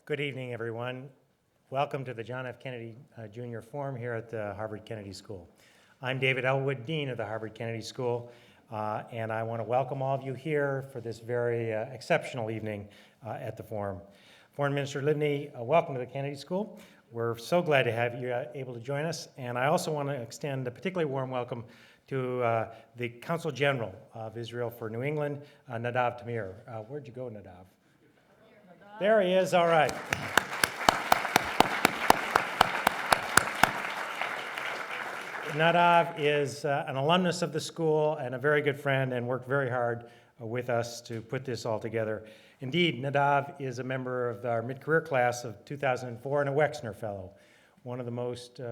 Good evening, everyone. Welcome to the John F. Kennedy Jr. Forum here at the Harvard Kennedy School. I'm David Elwood, Dean of the Harvard Kennedy School, and I want to welcome all of you here for this very exceptional evening at the Forum. Foreign Minister Livni, welcome to the Kennedy School. We're so glad to have you able to join us, and I also want to extend a particularly warm welcome to the Consul General of Israel for New England, Nadav Tamir. Where'd you go, Nadav? There he is, all right. Nadav is an alumnus of the school and a very good friend and worked very hard with us to put this all together. Indeed, Nadav is a member of our mid-career class of 2004 and a Wexner Fellow. One of the most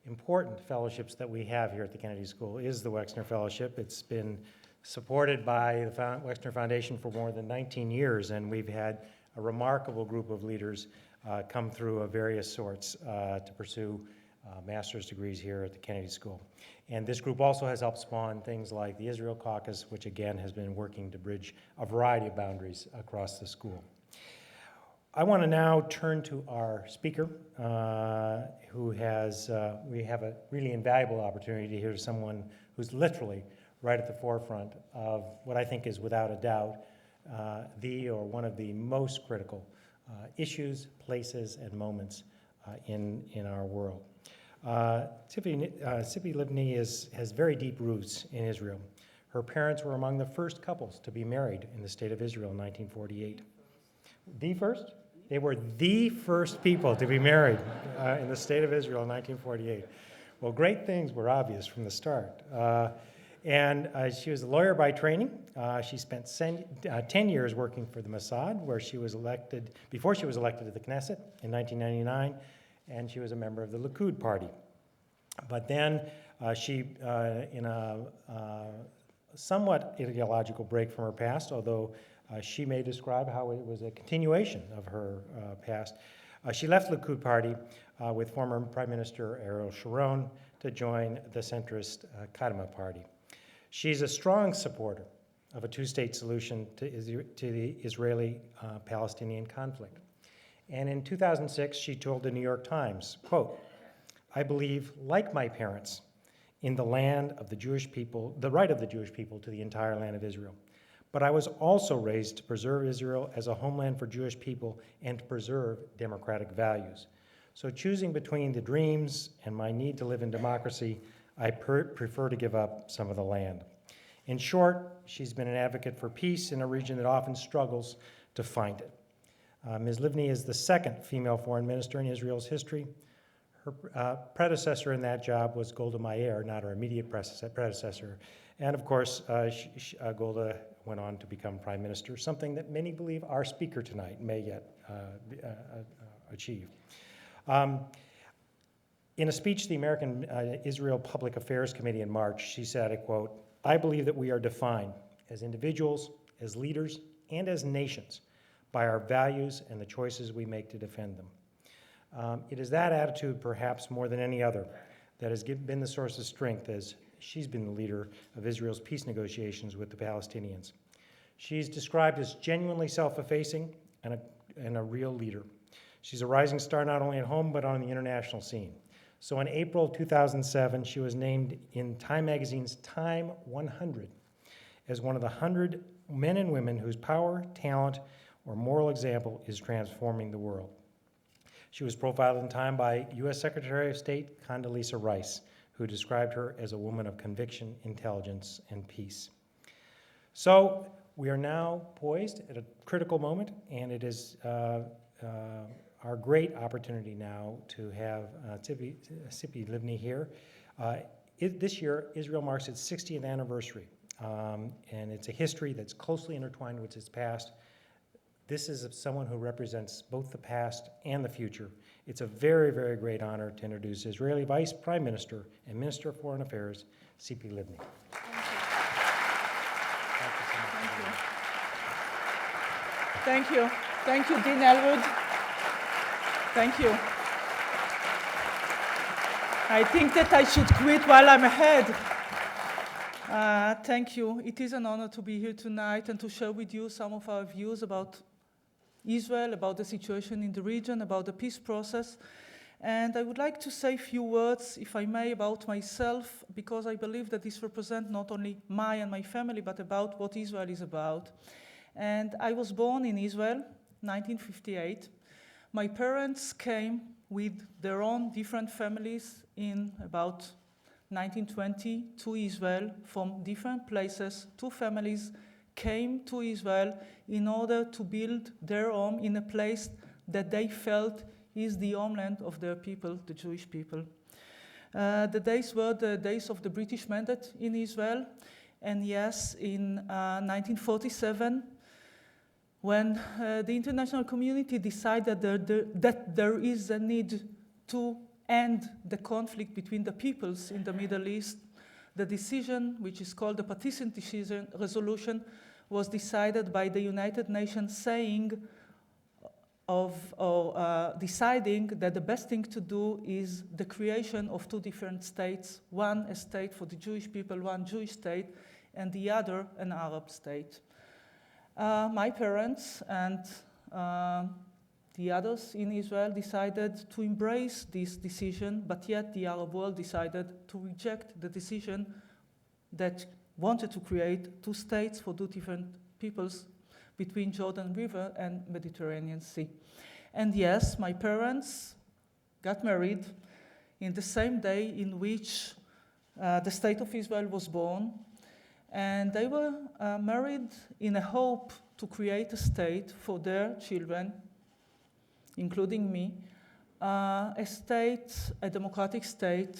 important fellowships that we have here at the Kennedy School is the Wexner Fellowship. It's been supported by the Wexner Foundation for more than 19 years, and we've had a remarkable group of leaders come through of various sorts to pursue master's degrees here at the Kennedy School. And this group also has helped spawn things like the Israel Caucus, which again has been working to bridge a variety of boundaries across the school. I want to now turn to our speaker, who has, we have a really invaluable opportunity to hear someone who's literally right at the forefront of what I think is without a doubt one of the most critical issues, places, and moments in our world. Tzipi Livni has very deep roots in Israel. Her parents were among the first couples to be married in the state of Israel in 1948. The first? They were the first people to be married in the state of Israel in 1948. Well, great things were obvious from the start. And she was a lawyer by training. She spent 10 years working for the Mossad, where she was elected, before she was elected to the Knesset in 1999, and she was a member of the Likud party. But then she, in a somewhat ideological break from her past, although she may describe how it was a continuation of her past, she left the Likud party with former Prime Minister Ariel Sharon to join the centrist Kadima party. She's a strong supporter of a two-state solution to the Israeli-Palestinian conflict. And in 2006, she told the New York Times, quote, "I believe, like my parents, in the land of the Jewish people, the right of the Jewish people to the entire land of Israel. But I was also raised to preserve Israel as a homeland for Jewish people and to preserve democratic values. So choosing between the dreams and my need to live in democracy, I prefer to give up some of the land." In short, she's been an advocate for peace in a region that often struggles to find it. Ms. Livni is the second female foreign minister in Israel's history. Her predecessor in that job was Golda Meir, not her immediate predecessor. And of course, Golda went on to become prime minister, something that many believe our speaker tonight may yet achieve. In a speech to the American Israel Public Affairs Committee in March, she said, I quote, "I believe that we are defined as individuals, as leaders, and as nations by our values and the choices we make to defend them." It is that attitude, perhaps more than any other, that has been the source of strength as she's been the leader of Israel's peace negotiations with the Palestinians. She's described as genuinely self-effacing and a real leader. She's a rising star not only at home, but on the international scene. So in April 2007, she was named in Time magazine's Time 100 as one of the 100 men and women whose power, talent, or moral example is transforming the world. She was profiled in Time by U.S. Secretary of State Condoleezza Rice, who described her as a woman of conviction, intelligence, and peace. So we are now poised at a critical moment, and it is our great opportunity now to have Tzipi Livni here. This year, Israel marks its 60th anniversary, and it's a history that's closely intertwined with its past. This is someone who represents both the past and the future. It's a very, very great honor to introduce Israeli Vice Prime Minister and Minister of Foreign Affairs, Tzipi Livni. Thank you. Thank you, Dean Elwood. Thank you. I think that I should quit while I'm ahead. Thank you. It is an honor to be here tonight and to share with you some of our views about Israel, about the situation in the region, about the peace process. And I would like to say a few words, if I may, about myself, because I believe that this represents not only my and my family, but about what Israel is about. And I was born in Israel, 1958. My parents came with their own different families in about 1920 to Israel from different places. Two families came to Israel in order to build their home in a place that they felt is the homeland of their people, the Jewish people. The days were the days of the British mandate in Israel. And yes, in 1947, when the international community decided that there is a need to end the conflict between the peoples in the Middle East, the decision, which is called the Partition Decision Resolution, was decided by the United Nations, saying deciding that the best thing to do is the creation of two different states, one a state for the Jewish people, one Jewish state, and the other an Arab state. My parents and the others in Israel decided to embrace this decision, but yet the Arab world decided to reject the decision that wanted to create two states for two different peoples between Jordan River and Mediterranean Sea. And yes, my parents got married in the same day in which the State of Israel was born. And they were married in a hope to create a state for their children, including me, a state, a democratic state,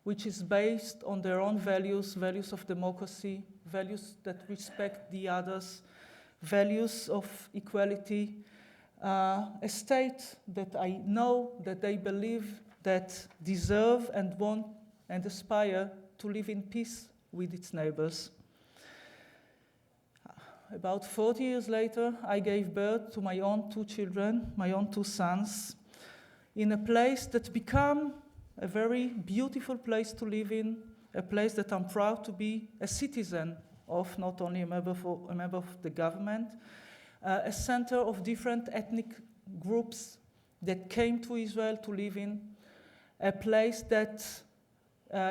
which is based on their own values, values of democracy, values that respect the others, values of equality, a state that I know that they believe that deserve and want and aspire to live in peace with its neighbors. About 40 years later, I gave birth to my own two children, my own two sons, in a place that became a very beautiful place to live in, a place that I'm proud to be a citizen of, not only a member of the government, a center of different ethnic groups that came to Israel to live in, a place that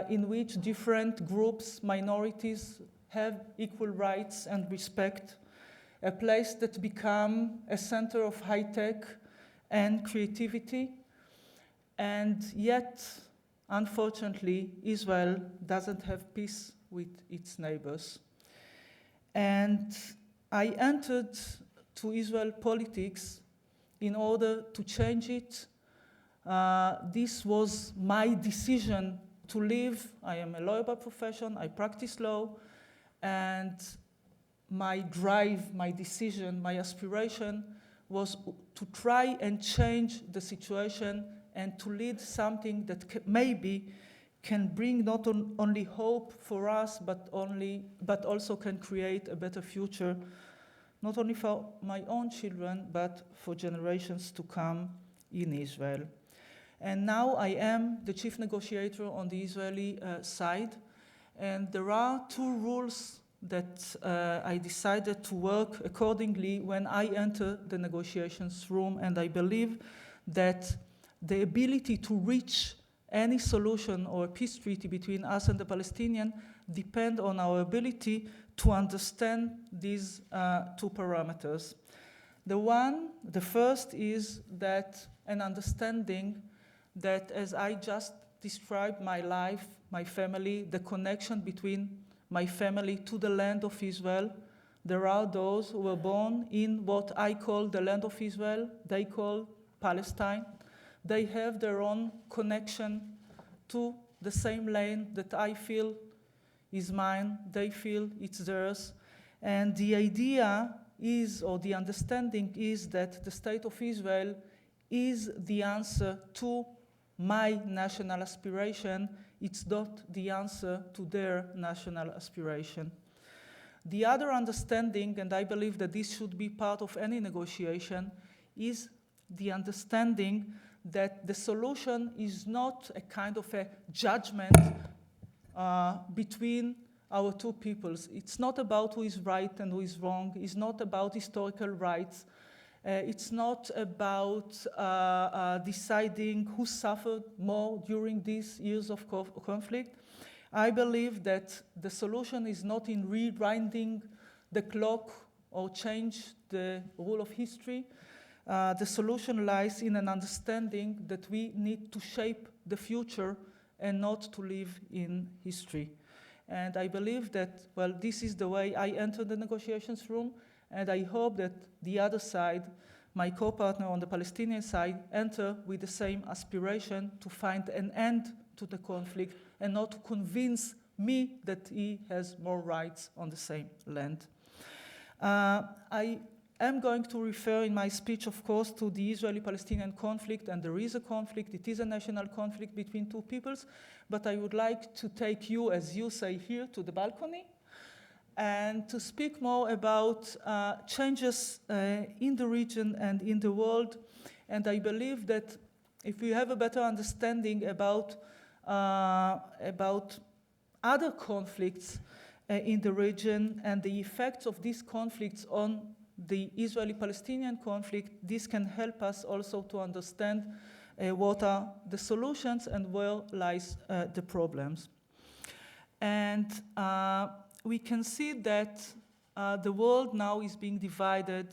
in which different groups, minorities, have equal rights and respect, a place that became a center of high tech and creativity. And yet, unfortunately, Israel doesn't have peace with its neighbors. And I entered to Israel politics in order to change it. This was my decision to live. I am a lawyer by profession, I practice law, and my drive, my decision, my aspiration was to try and change the situation and to lead something that maybe can bring not only hope for us, but also can create a better future, not only for my own children, but for generations to come in Israel. And now I am the chief negotiator on the Israeli side, and there are two rules that I decided to work accordingly when I enter the negotiations room, and I believe that the ability to reach any solution or peace treaty between us and the Palestinians depend on our ability to understand these two parameters. The first is that an understanding that, as I just described my life, my family, the connection between my family to the land of Israel, there are those who were born in what I call the land of Israel, they call Palestine. They have their own connection to the same land that I feel is mine, they feel it's theirs. And the idea is, or the understanding is, that the state of Israel is the answer to my national aspiration. It's not the answer to their national aspiration. The other understanding, and I believe that this should be part of any negotiation, is the understanding that the solution is not a kind of a judgment between our two peoples. It's not about who is right and who is wrong. It's not about historical rights. It's not about deciding who suffered more during these years of conflict. I believe that the solution is not in rewinding the clock or change the rule of history. The solution lies in an understanding that we need to shape the future and not to live in history. And I believe that, well, this is the way I entered the negotiations room, and I hope that the other side, my co-partner on the Palestinian side, enter with the same aspiration to find an end to the conflict and not to convince me that he has more rights on the same land. I am going to refer in my speech, of course, to the Israeli-Palestinian conflict, and there is a conflict. It is a national conflict between two peoples, but I would like to take you, as you say here, to the balcony and to speak more about changes in the region and in the world. And I believe that if we have a better understanding about other conflicts in the region and the effects of these conflicts on the Israeli-Palestinian conflict, this can help us also to understand what are the solutions and where lies the problems. And we can see that the world now is being divided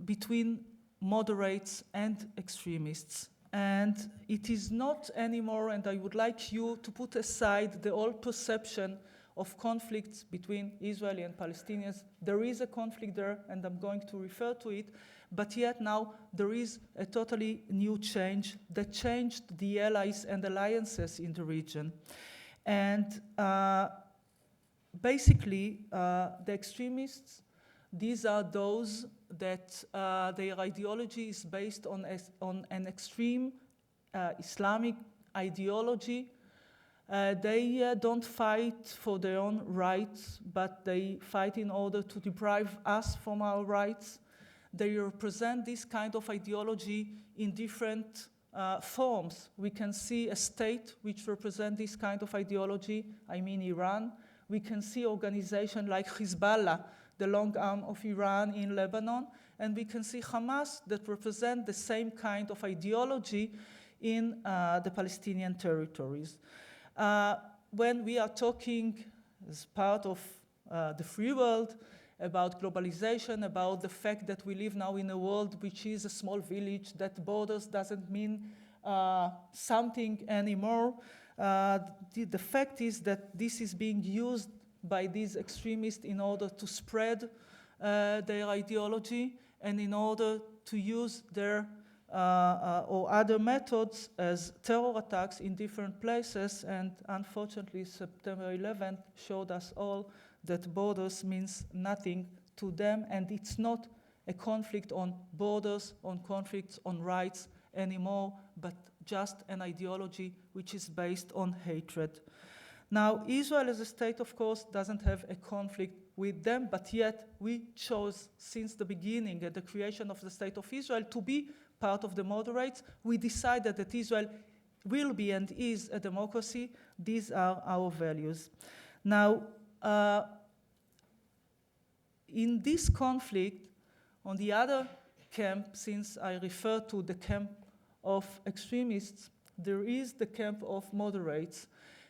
between moderates and extremists. And it is not anymore, and I would like you to put aside the old perception of conflicts between Israeli and Palestinians. There is a conflict there, and I'm going to refer to it, but yet now there is a totally new change that changed the allies and alliances in the region. And basically, the extremists, these are those that their ideology is based on an extreme Islamic ideology. They don't fight for their own rights, but they fight in order to deprive us from our rights. They represent this kind of ideology in different forms. We can see a state which represents this kind of ideology, I mean Iran. We can see organizations like Hezbollah, the long arm of Iran in Lebanon, and we can see Hamas that represent the same kind of ideology in the Palestinian territories. When we are talking as part of the free world about globalization, about the fact that we live now in a world which is a small village, that borders doesn't mean something anymore, the fact is that this is being used by these extremists in order to spread their ideology and in order to use their or other methods as terror attacks in different places. And unfortunately, September 11th showed us all that borders means nothing to them, and it's not a conflict on borders, on conflicts on rights anymore, but just an ideology which is based on hatred. Now, Israel as a state, of course, doesn't have a conflict with them, but yet we chose since the beginning at the creation of the State of Israel to be part of the moderates. We decided that Israel will be and is a democracy. These are our values. Now, in this conflict, on the other camp, since I refer to the camp of extremists, there is the camp of moderates.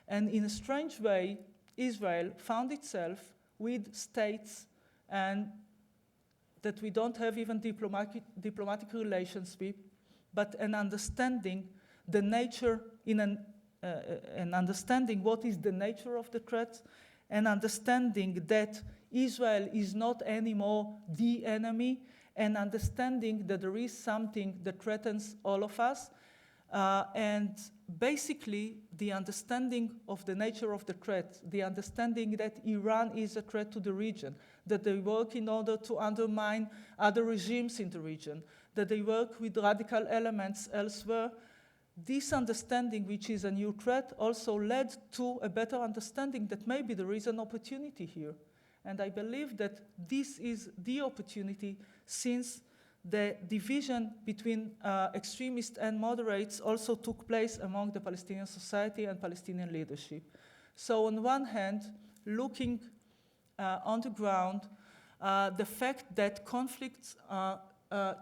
And in a strange way, Israel found itself with states and that we don't have even diplomatic relations with, but an understanding the nature, an understanding what is the nature of the threat, an understanding that Israel is not anymore the enemy, and understanding that there is something that threatens all of us, and basically the understanding of the nature of the threat, the understanding that Iran is a threat to the region, that they work in order to undermine other regimes in the region, that they work with radical elements elsewhere. This understanding, which is a new threat, also led to a better understanding that maybe there is an opportunity here. And I believe that this is the opportunity, since the division between extremists and moderates also took place among the Palestinian society and Palestinian leadership. So on one hand, looking on the ground, the fact that conflicts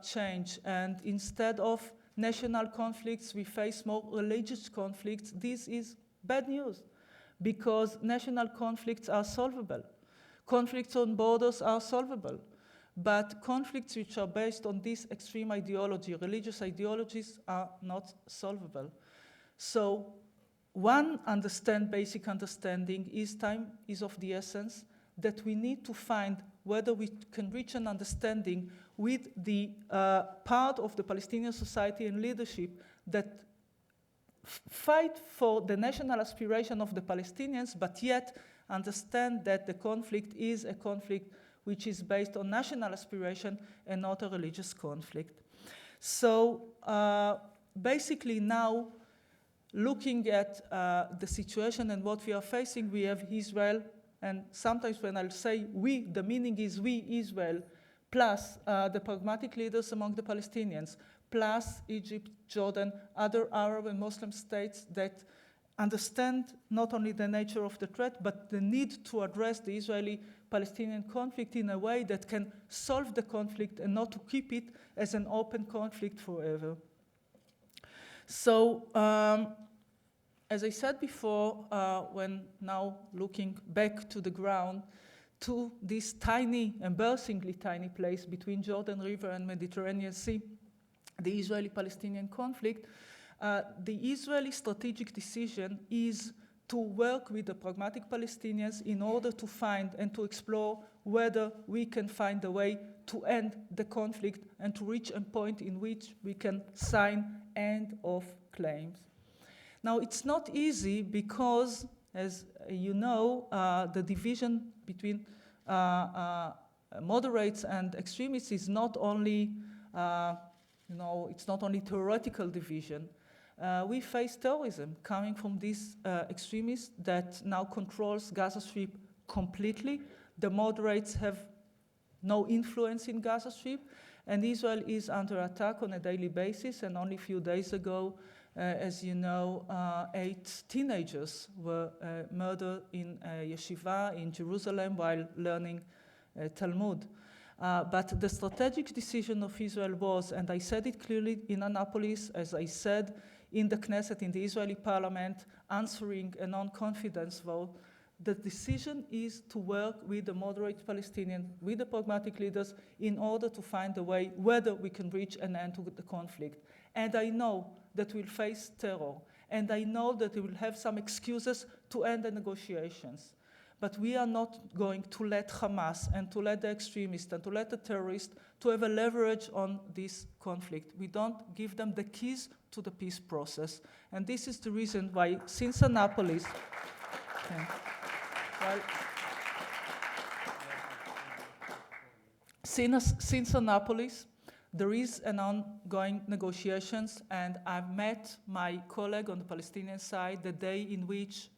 change, and instead of national conflicts, we face more religious conflicts. This is bad news, because national conflicts are solvable. Conflicts on borders are solvable. But conflicts which are based on this extreme ideology, religious ideologies, are not solvable. So one basic understanding is time is of the essence, that we need to find whether we can reach an understanding with the part of the Palestinian society and leadership that fight for the national aspiration of the Palestinians, but yet understand that the conflict is a conflict which is based on national aspiration and not a religious conflict. So basically now, looking at the situation and what we are facing, we have Israel, and sometimes when I'll say we, the meaning is we, Israel, plus the pragmatic leaders among the Palestinians, plus Egypt, Jordan, other Arab and Muslim states that understand not only the nature of the threat, but the need to address the Israeli-Palestinian conflict in a way that can solve the conflict and not to keep it as an open conflict forever. So, as I said before, when now looking back to the ground, to this tiny, embarrassingly tiny place between Jordan River and Mediterranean Sea, the Israeli-Palestinian conflict, the Israeli strategic decision is to work with the pragmatic Palestinians in order to find and to explore whether we can find a way to end the conflict and to reach a point in which we can sign end of claims. Now, it's not easy because, as you know, the division between moderates and extremists is not only, it's not only theoretical division. We face terrorism coming from these extremists that now controls Gaza Strip completely. The moderates have no influence in Gaza Strip, and Israel is under attack on a daily basis. And only a few days ago, as you know, 8 teenagers were murdered in a yeshiva in Jerusalem while learning Talmud. But the strategic decision of Israel was, and I said it clearly in Annapolis, as I said in the Knesset, in the Israeli parliament, answering a non-confidence vote, the decision is to work with the moderate Palestinians, with the pragmatic leaders, in order to find a way whether we can reach an end to the conflict. And I know that we'll face terror, and I know that we will have some excuses to end the negotiations. But we are not going to let Hamas and to let the extremists and to let the terrorists to have a leverage on this conflict. We don't give them the keys to the peace process. And this is the reason why, since Annapolis, since Annapolis, there is an ongoing negotiations, and I've met my colleague on the Palestinian side the day in which,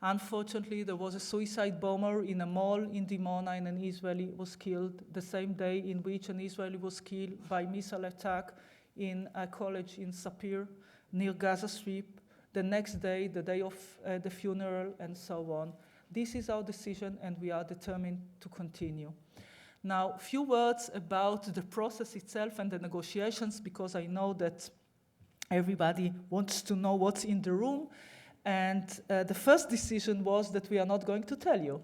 unfortunately, there was a suicide bomber in a mall in Dimona and an Israeli was killed, the same day in which an Israeli was killed by missile attack in a college in Sapir near Gaza Strip, the next day, the day of the funeral, and so on. This is our decision, and we are determined to continue. Now, a few words about the process itself and the negotiations, because I know that everybody wants to know what's in the room. And the first decision was that we are not going to tell you.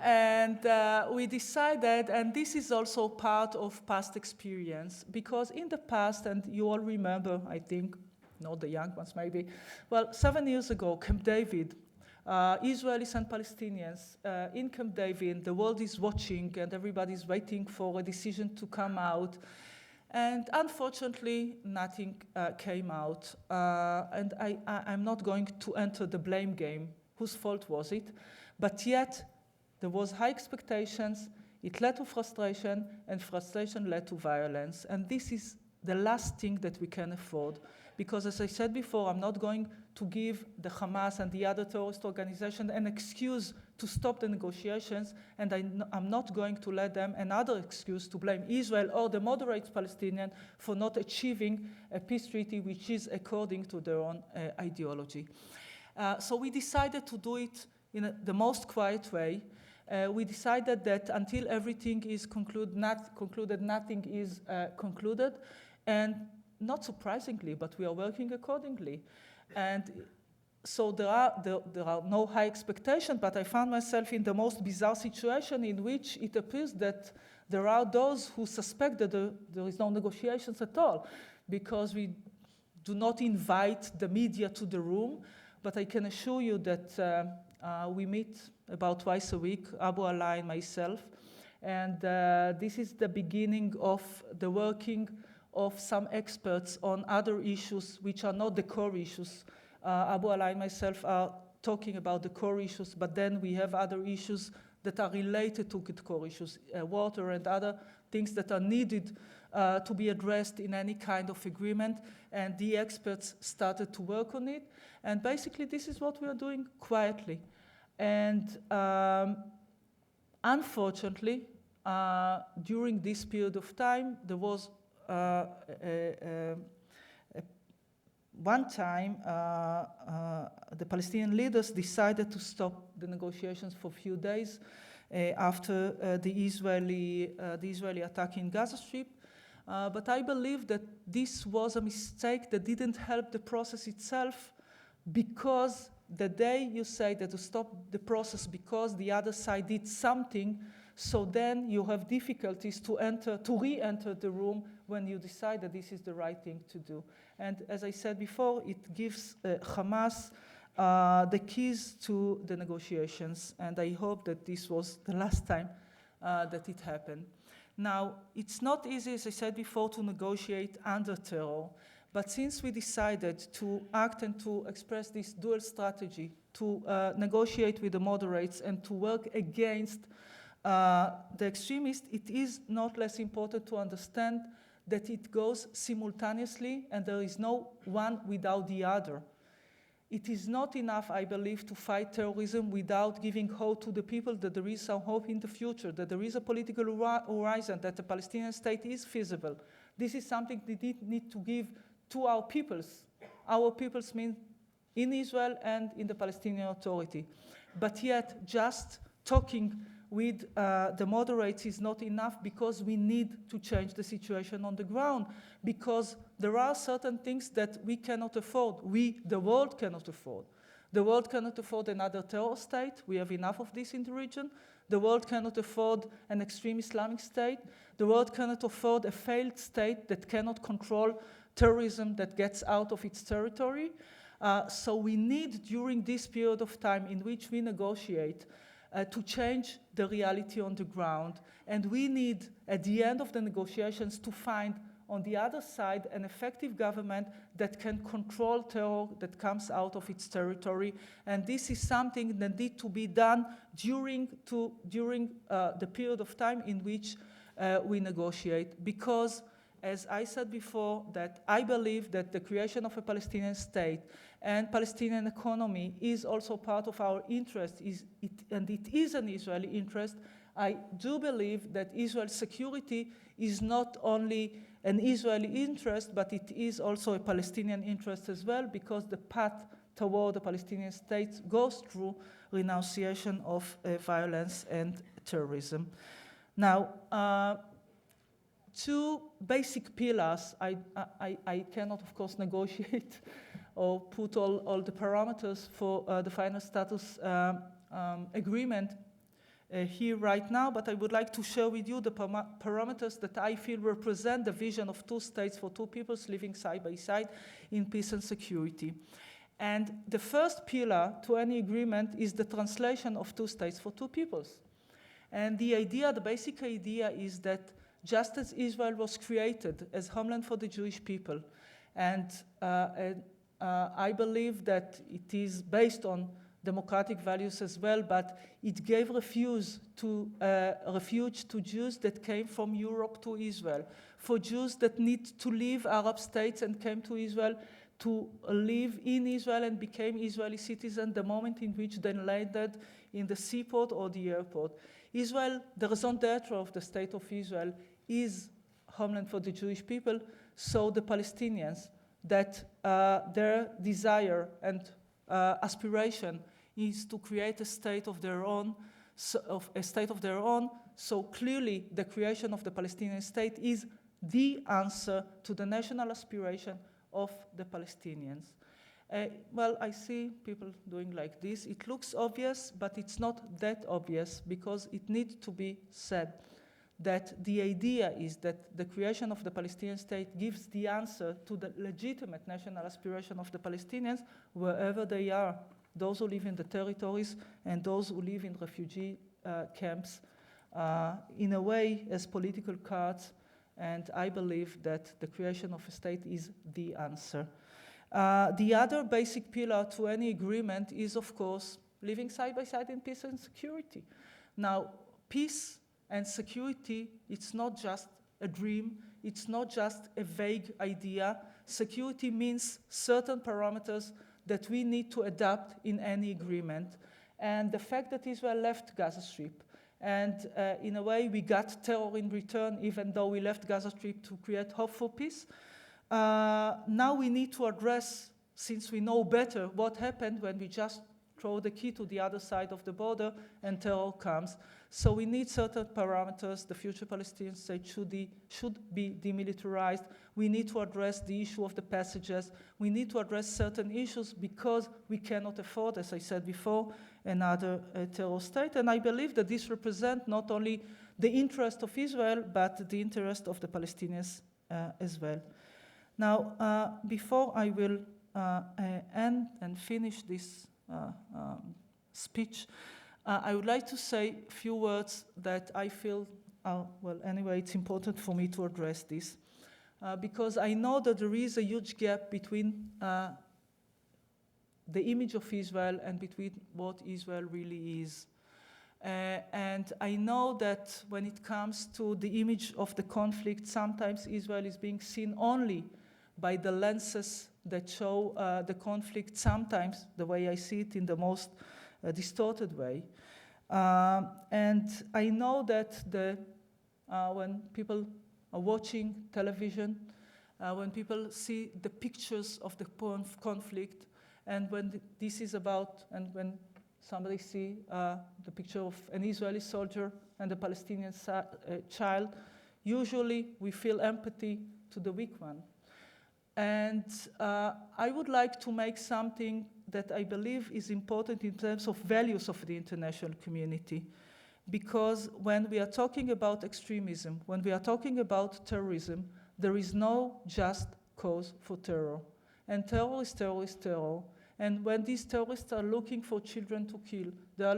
And we decided, and this is also part of past experience, because in the past, and you all remember, I think, not the young ones maybe, well, 7 years ago, Camp David, Israelis and Palestinians in Camp David, the world is watching and everybody's waiting for a decision to come out. And unfortunately, nothing came out. And I'm not going to enter the blame game. Whose fault was it? But yet, there was high expectations. It led to frustration, and frustration led to violence. And this is the last thing that we can afford. Because as I said before, I'm not going to give the Hamas and the other terrorist organizations an excuse to stop the negotiations, and I'm not going to let them another excuse to blame Israel or the moderate Palestinians for not achieving a peace treaty which is according to their own ideology. So we decided to do it in the most quiet way, We decided that until everything is concluded, nothing is concluded. And not surprisingly, but we are working accordingly. And so there are no high expectations, but I found myself in the most bizarre situation in which it appears that there are those who suspect that there is no negotiations at all, because we do not invite the media to the room. But I can assure you that we meet about twice a week, Abu Ala and myself, and this is the beginning of the working of some experts on other issues which are not the core issues. Abu Ala and myself are talking about the core issues, but then we have other issues that are related to the core issues, water and other things that are needed to be addressed in any kind of agreement, and the experts started to work on it. And basically this is what we are doing quietly. And unfortunately, during this period of time, there was one time the Palestinian leaders decided to stop the negotiations for a few days after the Israeli attack in Gaza Strip. But I believe that this was a mistake that didn't help the process itself, because the day you say that to stop the process because the other side did something, so then you have difficulties to re-enter the room when you decide that this is the right thing to do. And as I said before, it gives Hamas the keys to the negotiations, and I hope that this was the last time that it happened. Now, it's not easy, as I said before, to negotiate under terror, but since we decided to act and to express this dual strategy, to negotiate with the moderates and to work against the extremists, it is not less important to understand that it goes simultaneously and there is no one without the other. It is not enough, I believe, to fight terrorism without giving hope to the people that there is some hope in the future, that there is a political horizon, that the Palestinian state is feasible. This is something we need to give to our peoples. Our peoples mean in Israel and in the Palestinian Authority. But yet, just talking with the moderates is not enough, because we need to change the situation on the ground, because there are certain things that we cannot afford. The world cannot afford. The world cannot afford another terror state. We have enough of this in the region. The world cannot afford an extreme Islamic state. The world cannot afford a failed state that cannot control terrorism that gets out of its territory. So we need, during this period of time in which we negotiate, to change the reality on the ground. And we need, at the end of the negotiations, to find on the other side an effective government that can control terror that comes out of its territory. And this is something that needs to be done during the period of time in which we negotiate. Because, as I said before, that I believe that the creation of a Palestinian state and Palestinian economy is also part of our interest, and it is an Israeli interest. I do believe that Israel's security is not only an Israeli interest, but it is also a Palestinian interest as well, because the path toward the Palestinian state goes through renunciation of violence and terrorism. Now, two basic pillars. I cannot, of course, negotiate or put all the parameters for the final status agreement here right now, but I would like to share with you the parameters that I feel represent the vision of two states for two peoples living side by side in peace and security. And the first pillar to any agreement is the translation of two states for two peoples. And the basic idea is that just as Israel was created as homeland for the Jewish people, and I believe that it is based on democratic values as well, but it gave refuge to Jews that came from Europe to Israel, for Jews that need to leave Arab states and came to Israel to live in Israel and became Israeli citizens the moment in which they landed in the seaport or the airport. Israel, the raison d'etre of the state of Israel, is homeland for the Jewish people, so the Palestinians, that their desire and aspiration is to create a state of their own, of a state of their own. So clearly, the creation of the Palestinian state is the answer to the national aspiration of the Palestinians. Well, I see people doing like this. It looks obvious, but it's not that obvious because it needs to be said that the idea is that the creation of the Palestinian state gives the answer to the legitimate national aspiration of the Palestinians wherever they are, those who live in the territories and those who live in refugee camps, in a way as political cards, and I believe that the creation of a state is the answer. The other basic pillar to any agreement is, of course, living side by side in peace and security. Now, peace and security, it's not just a dream, it's not just a vague idea. Security means certain parameters that we need to adapt in any agreement. And the fact that Israel left Gaza Strip, and in a way we got terror in return, even though we left Gaza Strip to create hope for peace, now we need to address, since we know better what happened when we just throw the key to the other side of the border and terror comes. So we need certain parameters. The future Palestinian state should be demilitarized. We need to address the issue of the passages. We need to address certain issues because we cannot afford, as I said before, another terror state. And I believe that this represents not only the interest of Israel, but the interest of the Palestinians as well. Now, before I will end and finish this speech, I would like to say a few words that I feel, well, anyway, it's important for me to address this, because I know that there is a huge gap between the image of Israel and between what Israel really is. And I know that when it comes to the image of the conflict, sometimes Israel is being seen only by the lenses that show the conflict, sometimes the way I see it in the most distorted way. And I know that when people are watching television, when people see the pictures of the conflict, and when this is about, and when somebody see the picture of an Israeli soldier and a Palestinian child, usually we feel empathy to the weak one. And I would like to make something that I believe is important in terms of values of the international community. Because when we are talking about extremism, when we are talking about terrorism, there is no just cause for terror. And terror is terror is terror. And when these terrorists are looking for children to kill, they're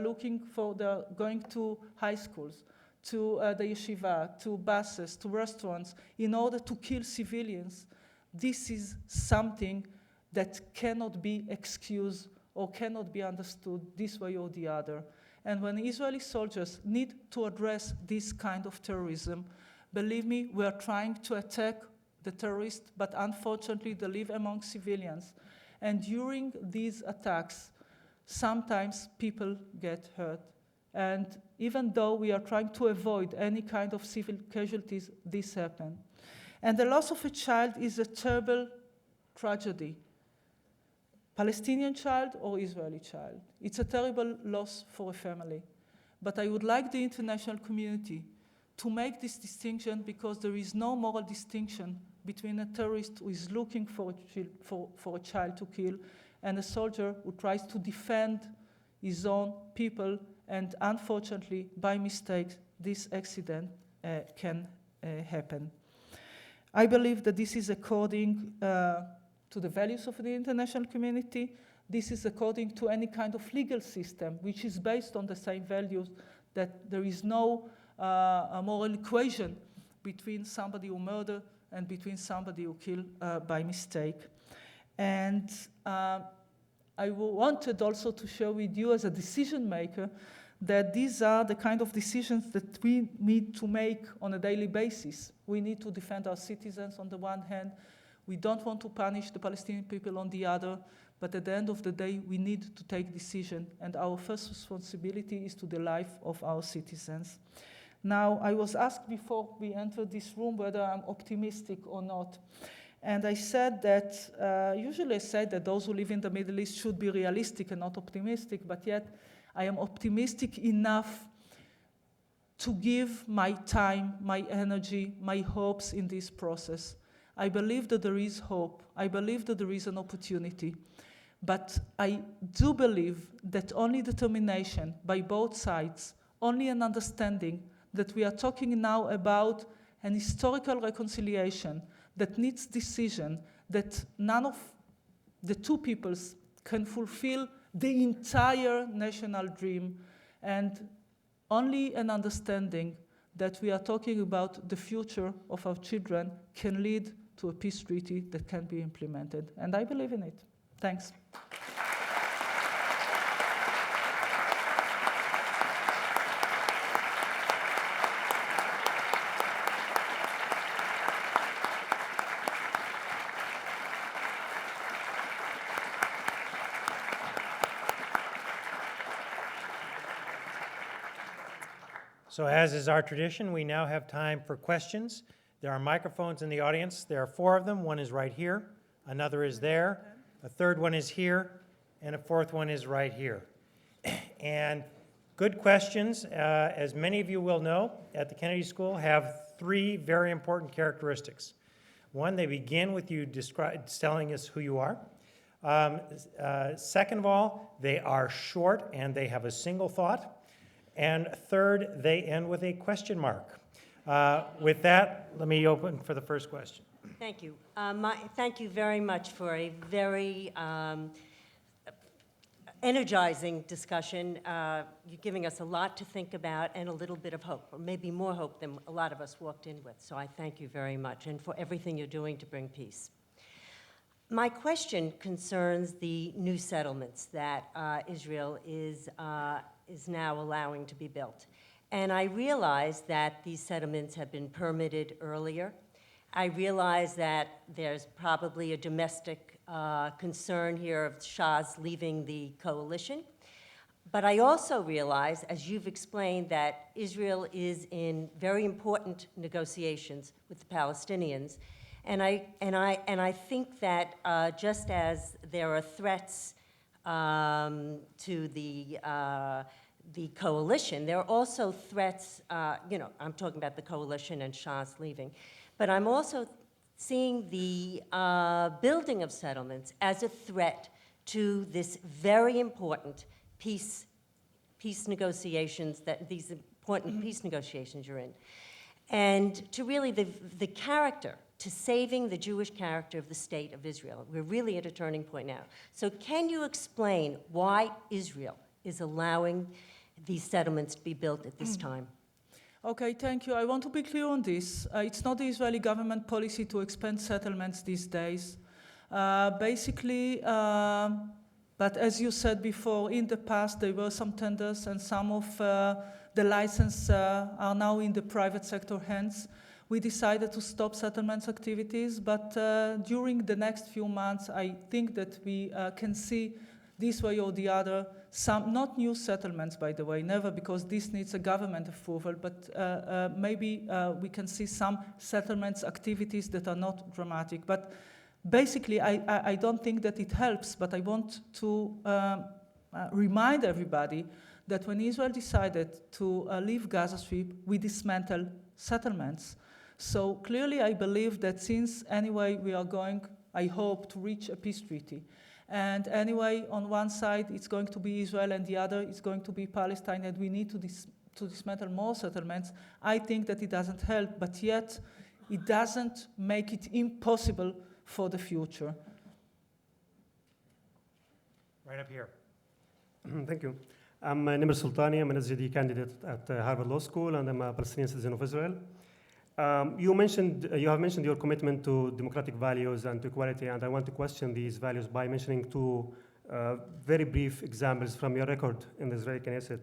going to high schools, to the yeshiva, to buses, to restaurants, in order to kill civilians. This is something that cannot be excused or cannot be understood this way or the other. And when Israeli soldiers need to address this kind of terrorism, believe me, we are trying to attack the terrorists, but unfortunately they live among civilians. And during these attacks, sometimes people get hurt. And even though we are trying to avoid any kind of civil casualties, this happens. And the loss of a child is a terrible tragedy. Palestinian child or Israeli child. It's a terrible loss for a family. But I would like the international community to make this distinction, because there is no moral distinction between a terrorist who is looking for a child to kill and a soldier who tries to defend his own people, and unfortunately, by mistake, this accident can happen. I believe that this is according to the values of the international community. This is according to any kind of legal system, which is based on the same values, that there is no moral equation between somebody who murdered and between somebody who killed by mistake. And I wanted also to share with you as a decision maker that these are the kind of decisions that we need to make on a daily basis. We need to defend our citizens on the one hand. We don't want to punish the Palestinian people on the other. But at the end of the day, we need to take decision. And our first responsibility is to the life of our citizens. Now, I was asked before we entered this room whether I'm optimistic or not. And I said that, usually I say that those who live in the Middle East should be realistic and not optimistic, but yet I am optimistic enough to give my time, my energy, my hopes in this process. I believe that there is hope. I believe that there is an opportunity. But I do believe that only determination by both sides, only an understanding that we are talking now about an historical reconciliation that needs decision, that none of the two peoples can fulfill the entire national dream, and only an understanding that we are talking about the future of our children can lead to a peace treaty that can be implemented. And I believe in it. Thanks. So as is our tradition, we now have time for questions. There are microphones in the audience. There are 4 of them. One is right here, another is there, a third one is here, and a fourth one is right here. And good questions, as many of you will know, at the Kennedy School have 3 very important characteristics. One, they begin with you telling us who you are. Second of all, they are short and they have a single thought. And third, they end with a question mark. With that, let me open for the first question. Thank you. Thank you very much for a very energizing discussion. You're giving us a lot to think about and a little bit of hope, or maybe more hope than a lot of us walked in with. So I thank you very much, and for everything you're doing to bring peace. My question concerns the new settlements that Israel is now allowing to be built. And I realize that these settlements have been permitted earlier. I realize that there's probably a domestic concern here of Shahs leaving the coalition. But I also realize, as you've explained, that Israel is in very important negotiations with the Palestinians. And I think that just as there are threats to the coalition, there are also threats, I'm talking about the coalition and Shah's leaving, but I'm also seeing the building of settlements as a threat to this very important peace negotiations, these important peace negotiations you're in. And to really the character, to saving the Jewish character of the state of Israel. We're really at a turning point now. So can you explain why Israel is allowing these settlements to be built at this time? Okay, thank you. I want to be clear on this. It's not the Israeli government policy to expand settlements these days. But as you said before, in the past there were some tenders and some of the licenses are now in the private sector hands. We decided to stop settlements activities, but during the next few months, I think that we can see this way or the other, some, not new settlements, by the way, never, because this needs a government approval, but maybe we can see some settlements activities that are not dramatic. But basically, I don't think that it helps, but I want to remind everybody that when Israel decided to leave Gaza Strip, we dismantled settlements. So clearly I believe that since anyway we are going, I hope, to reach a peace treaty. And anyway, on one side it's going to be Israel and the other is going to be Palestine, and we need to dismantle more settlements. I think that it doesn't help, but yet it doesn't make it impossible for the future. Right up here. Thank you. I'm Nimr Sultani. I'm an SJD candidate at Harvard Law School, and I'm a Palestinian citizen of Israel. You have mentioned your commitment to democratic values and to equality, and I want to question these values by mentioning 2 very brief examples from your record in the Israeli Knesset.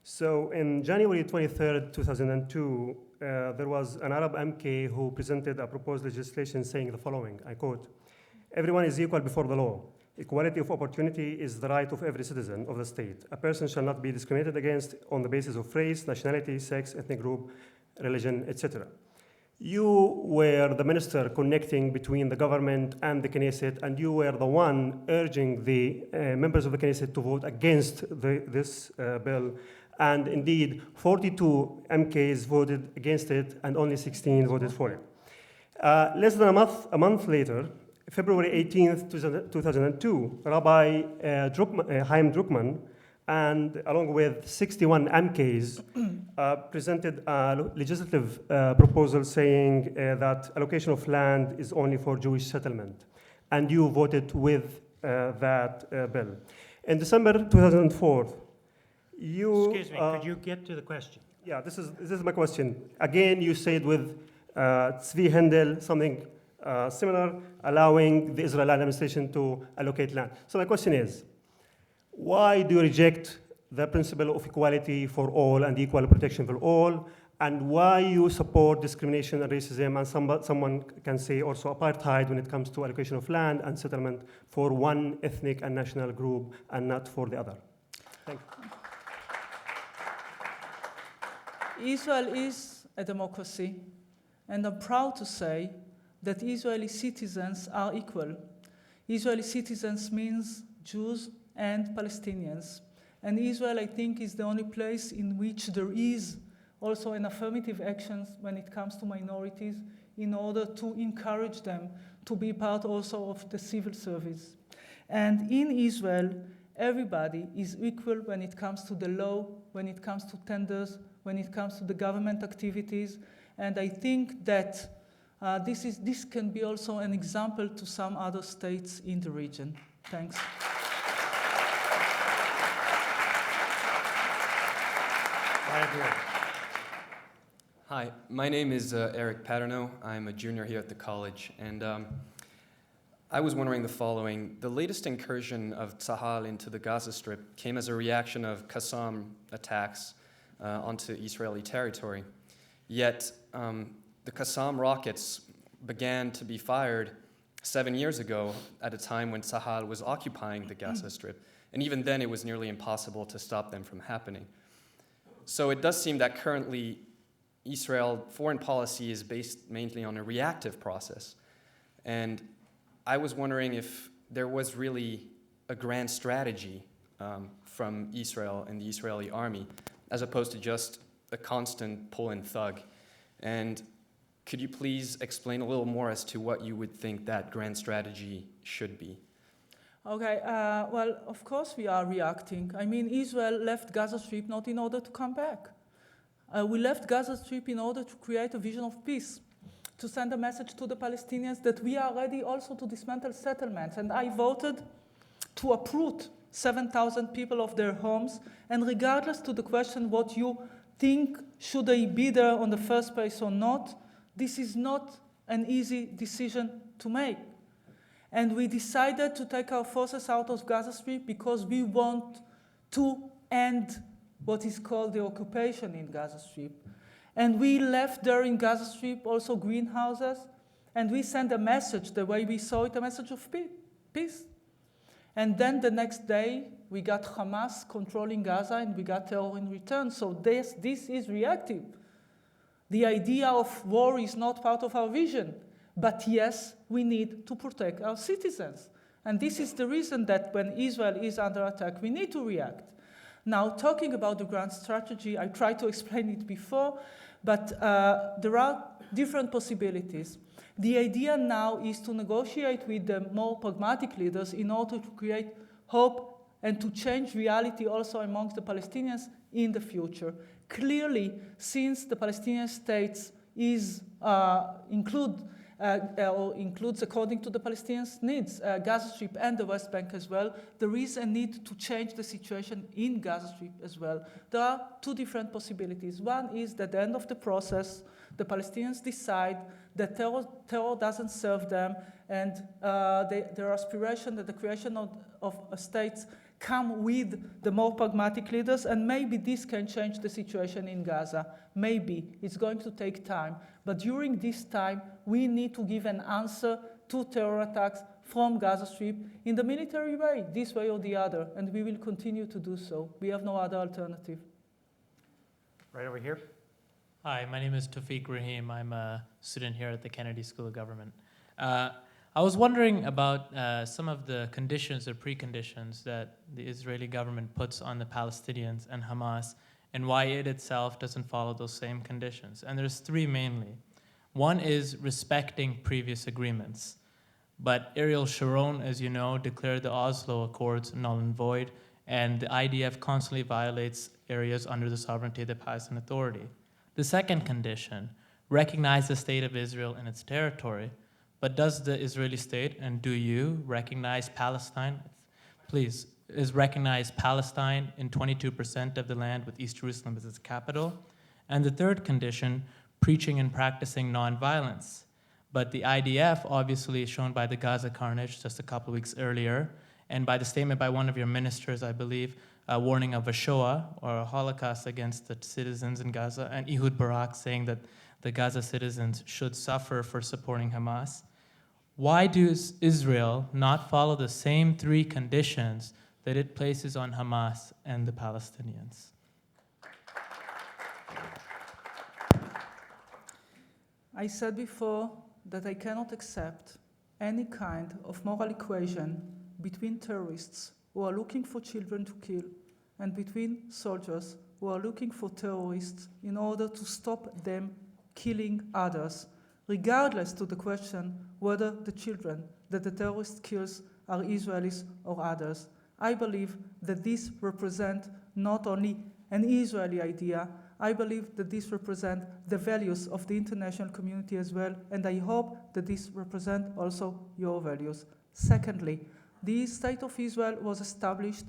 So in January 23rd, 2002, there was an Arab MK who presented a proposed legislation saying the following, I quote, "Everyone is equal before the law. Equality of opportunity is the right of every citizen of the state. A person shall not be discriminated against on the basis of race, nationality, sex, ethnic group, religion, etc." You were the minister connecting between the government and the Knesset, and you were the one urging the members of the Knesset to vote against this bill. And indeed, 42 MKs voted against it, and only 16 voted for it. Less than a month later, February 18th, 2002, Rabbi Chaim Druckmann, and along with 61 MKs, presented a legislative proposal saying that allocation of land is only for Jewish settlement. And you voted with that bill. In December 2004, you... Excuse me, could you get to the question? Yeah, this is my question. Again, you said with Tzvi Hendel, something similar, allowing the Israeli administration to allocate land. So my question is, why do you reject the principle of equality for all and equal protection for all? And why you support discrimination and racism, and someone can say also apartheid when it comes to allocation of land and settlement for one ethnic and national group and not for the other? Thank you. Israel is a democracy, and I'm proud to say that Israeli citizens are equal. Israeli citizens means Jews and Palestinians. And Israel, I think, is the only place in which there is also an affirmative action when it comes to minorities in order to encourage them to be part also of the civil service. And in Israel, everybody is equal when it comes to the law, when it comes to tenders, when it comes to the government activities. And I think that this can be also an example to some other states in the region. Thanks. I agree. Hi, my name is Eric Paterno. I'm a junior here at the college, and I was wondering the following. The latest incursion of Tzahal into the Gaza Strip came as a reaction of Qassam attacks onto Israeli territory. Yet, the Qassam rockets began to be fired 7 years ago at a time when Tzahal was occupying the Gaza Strip, and even then it was nearly impossible to stop them from happening. So it does seem that currently Israel foreign policy is based mainly on a reactive process. And I was wondering if there was really a grand strategy from Israel and the Israeli army, as opposed to just a constant pull and thug. And could you please explain a little more as to what you would think that grand strategy should be? Okay, well, of course we are reacting. I mean, Israel left Gaza Strip not in order to come back. We left Gaza Strip in order to create a vision of peace, to send a message to the Palestinians that we are ready also to dismantle settlements. And I voted to uproot 7,000 people of their homes. And regardless to the question what you think, should they be there on the first place or not, this is not an easy decision to make. And we decided to take our forces out of Gaza Strip because we want to end what is called the occupation in Gaza Strip. And we left there in Gaza Strip also greenhouses, and we sent a message, the way we saw it, a message of peace. And then the next day, we got Hamas controlling Gaza, and we got terror in return. So this is reactive. The idea of war is not part of our vision. But yes, we need to protect our citizens. And this is the reason that when Israel is under attack, we need to react. Now, talking about the grand strategy, I tried to explain it before, but there are different possibilities. The idea now is to negotiate with the more pragmatic leaders in order to create hope and to change reality also amongst the Palestinians in the future. Clearly, since the Palestinian states includes, according to the Palestinians' needs, Gaza Strip and the West Bank as well, there is a need to change the situation in Gaza Strip as well. There are two different possibilities. One is that at the end of the process, the Palestinians decide that terror doesn't serve them, and their aspiration that the creation of states come with the more pragmatic leaders, and maybe this can change the situation in Gaza. Maybe. It's going to take time. But during this time, we need to give an answer to terror attacks from Gaza Strip in the military way, this way or the other, and we will continue to do so. We have no other alternative. Right over here. Hi, my name is Tawfiq Rahim. I'm a student here at the Kennedy School of Government. I was wondering about some of the conditions or preconditions that the Israeli government puts on the Palestinians and Hamas and why it itself doesn't follow those same conditions. And there's three mainly. One is respecting previous agreements. But Ariel Sharon, as you know, declared the Oslo Accords null and void, and the IDF constantly violates areas under the sovereignty of the Palestinian Authority. The second condition, recognize the state of Israel in its territory. But does the Israeli state, and do you, recognize Palestine? Please, is recognize Palestine in 22% of the land with East Jerusalem as its capital? And the third condition, preaching and practicing nonviolence. But the IDF, obviously shown by the Gaza carnage just a couple of weeks earlier, and by the statement by one of your ministers, I believe, a warning of a Shoah, or a Holocaust against the citizens in Gaza, and Ehud Barak saying that the Gaza citizens should suffer for supporting Hamas. Why does Israel not follow the same three conditions that it places on Hamas and the Palestinians? I said before that I cannot accept any kind of moral equation between terrorists who are looking for children to kill and between soldiers who are looking for terrorists in order to stop them killing others, regardless to the question whether the children that the terrorist kills are Israelis or others. I believe that this represents not only an Israeli idea, I believe that this represents the values of the international community as well, and I hope that this represents also your values. Secondly, the State of Israel was established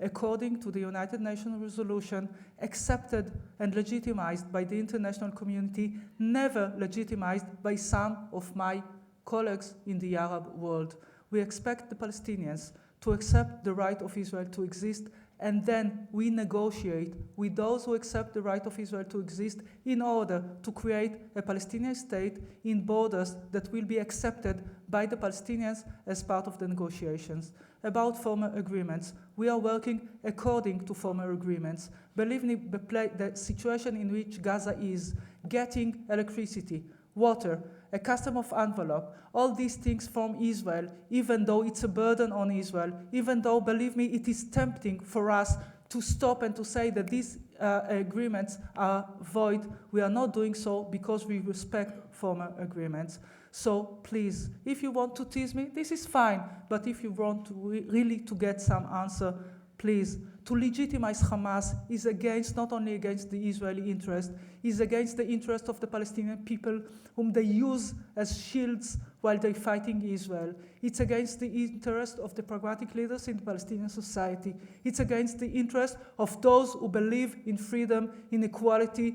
according to the United Nations resolution, accepted and legitimized by the international community, never legitimized by some of my colleagues in the Arab world. We expect the Palestinians to accept the right of Israel to exist, and then we negotiate with those who accept the right of Israel to exist in order to create a Palestinian state in borders that will be accepted by the Palestinians as part of the negotiations. About former agreements, we are working according to former agreements. Believe me, the situation in which Gaza is, getting electricity, water, a custom of envelope, all these things from Israel, even though it's a burden on Israel, even though, believe me, it is tempting for us to stop and to say that these agreements are void. We are not doing so because we respect former agreements. So please, if you want to tease me, this is fine. But if you want to really to get some answer, please, to legitimize Hamas is against, not only against the Israeli interest, is against the interest of the Palestinian people whom they use as shields while they're fighting Israel. It's against the interest of the pragmatic leaders in the Palestinian society. It's against the interest of those who believe in freedom, in equality,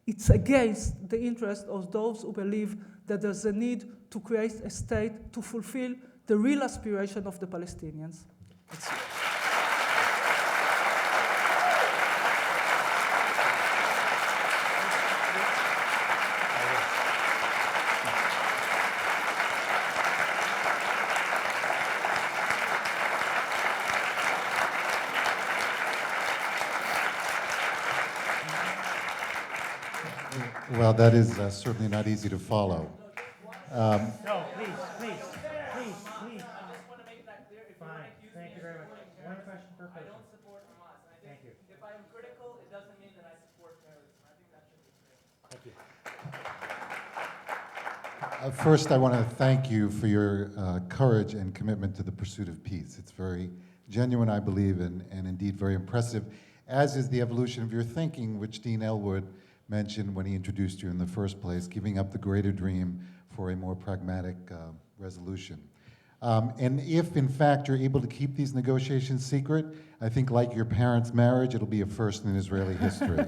it's against the interest of those who believe that there's a need to create a state to fulfill the real aspiration of the Palestinians. Well, that is certainly not easy to follow. No, please. I just want to make that clear. If Fine. Thank you very much. One question per person. I don't support Hamas. I think Thank you. if I am critical, it doesn't mean that I support terrorism. I think that should be clear. Thank you. First, I want to thank you for your courage and commitment to the pursuit of peace. It's very genuine, I believe, and indeed very impressive, as is the evolution of your thinking, which Dean Elwood mentioned when he introduced you in the first place, giving up the greater dream for a more pragmatic resolution. And if, in fact, you're able to keep these negotiations secret, I think like your parents' marriage, it'll be a first in Israeli history.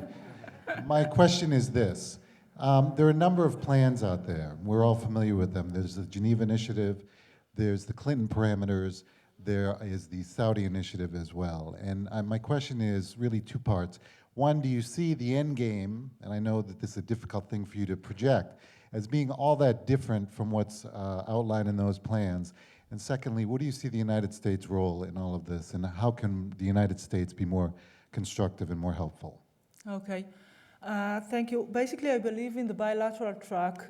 My question is this. There are a number of plans out there. We're all familiar with them. There's the Geneva Initiative, there's the Clinton parameters, there is the Saudi Initiative as well. And my question is really two parts. One, do you see the end game, and I know that this is a difficult thing for you to project, as being all that different from what's outlined in those plans? And secondly, what do you see the United States' role in all of this, and how can the United States be more constructive and more helpful? Okay. Thank you. Basically, I believe in the bilateral track.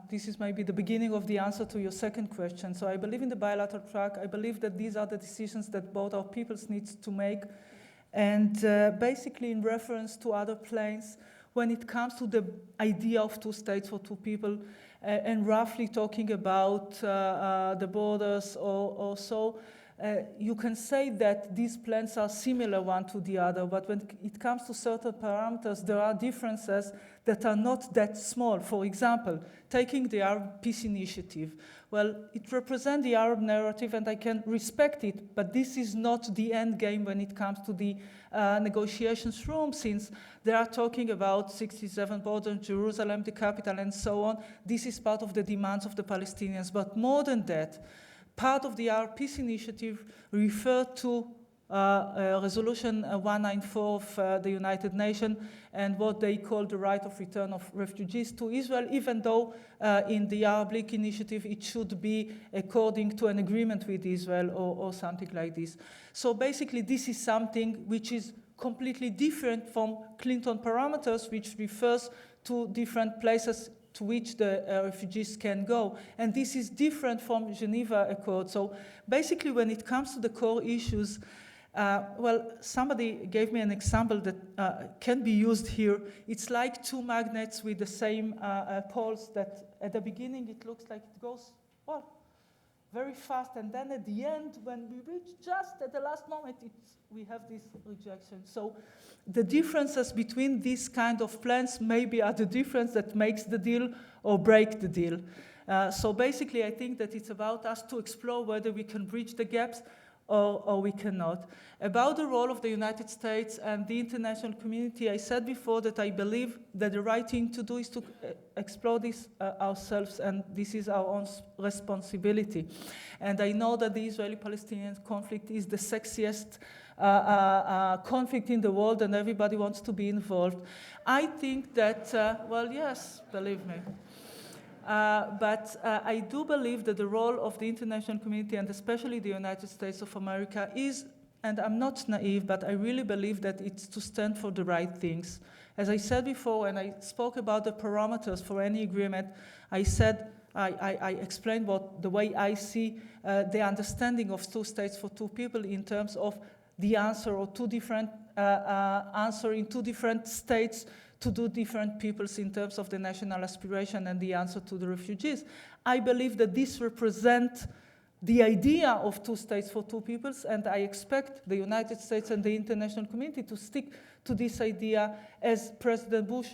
This is maybe the beginning of the answer to your second question. So I believe in the bilateral track. I believe that these are the decisions that both our peoples need to make. And basically in reference to other plans, when it comes to the idea of two states for two people, and roughly talking about the borders or so, you can say that these plans are similar one to the other, but when it comes to certain parameters, there are differences that are not that small. For example, taking the Arab Peace Initiative. Well, it represents the Arab narrative, and I can respect it, but this is not the end game when it comes to the negotiations room, since they are talking about 67 borders, Jerusalem, the capital, and so on. This is part of the demands of the Palestinians, but more than that, part of the Arab Peace Initiative referred to Resolution 194 of the United Nations and what they call the right of return of refugees to Israel, even though in the Arab League Initiative it should be according to an agreement with Israel or something like this. So basically this is something which is completely different from Clinton parameters, which refers to different places to which the refugees can go. And this is different from Geneva Accord. So basically when it comes to the core issues, well, somebody gave me an example that can be used here. It's like two magnets with the same poles that at the beginning it looks like it goes, well, very fast, and then at the end, when we reach just at the last moment, we have this rejection. So the differences between these kind of plans maybe are the difference that makes the deal or break the deal. So basically, I think that it's about us to explore whether we can bridge the gaps or we cannot. About the role of the United States and the international community, I said before that I believe that the right thing to do is to explore this ourselves, and this is our own responsibility. And I know that the Israeli-Palestinian conflict is the sexiest conflict in the world, and everybody wants to be involved. I think that, well, yes, believe me. But I do believe that the role of the international community, and especially the United States of America, is, and I'm not naive, but I really believe that it's to stand for the right things. As I said before, when I spoke about the parameters for any agreement, I said, I explained what the way I see the understanding of two states for two people in terms of the answer, or two different answer in two different states to do different peoples in terms of the national aspiration and the answer to the refugees. I believe that this represents the idea of two states for two peoples, and I expect the United States and the international community to stick to this idea, as President Bush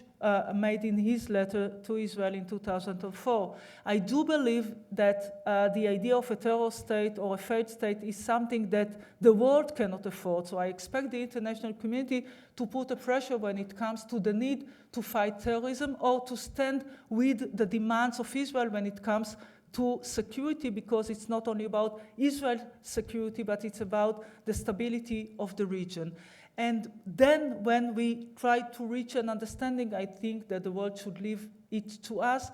made in his letter to Israel in 2004. I do believe that the idea of a terror state or a failed state is something that the world cannot afford. So I expect the international community to put a pressure when it comes to the need to fight terrorism, or to stand with the demands of Israel when it comes to security, because it's not only about Israel's security, but it's about the stability of the region. And then when we try to reach an understanding, I think that the world should leave it to us,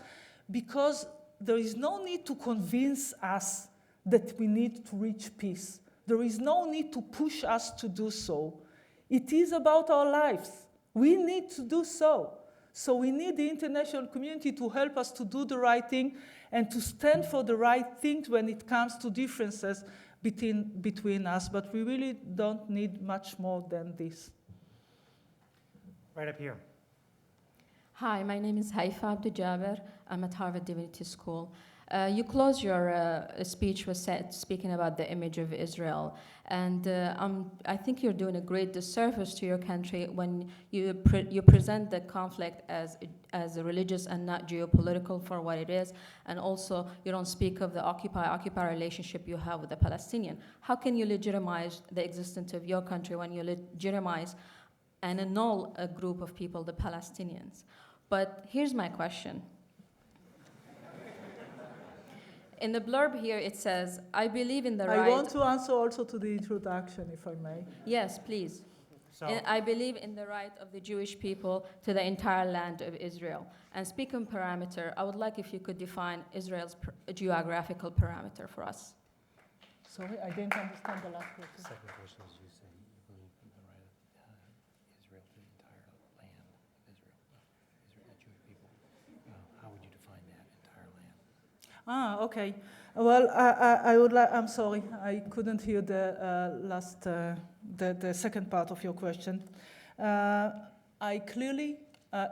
because there is no need to convince us that we need to reach peace. There is no need to push us to do so. It is about our lives. We need to do so. So we need the international community to help us to do the right thing and to stand for the right things when it comes to differences between us. But we really don't need much more than this. Right up here. Hi, my name is Haifa Abdu Jaber. I'm at Harvard Divinity School. You closed your speech with speaking about the image of Israel, and I think you're doing a great disservice to your country when you present the conflict as a religious and not geopolitical for what it is, and also you don't speak of the occupy relationship you have with the Palestinian. How can you legitimize the existence of your country when you legitimize and annul a group of people, the Palestinians? But here's my question. In the blurb here, it says, I believe in the right... I want to answer also to the introduction, if I may. Yes, please. So, I believe in the right of the Jewish people to the entire land of Israel. And speaking parameter, I would like if you could define Israel's geographical parameter for us. Sorry, I didn't understand the last question. second question is, you say you believe in the right of Israel to the entire land of Israel, the Jewish people. How would you define that entire land? Okay. Well, I would like, I'm sorry, I couldn't hear the second part of your question. I clearly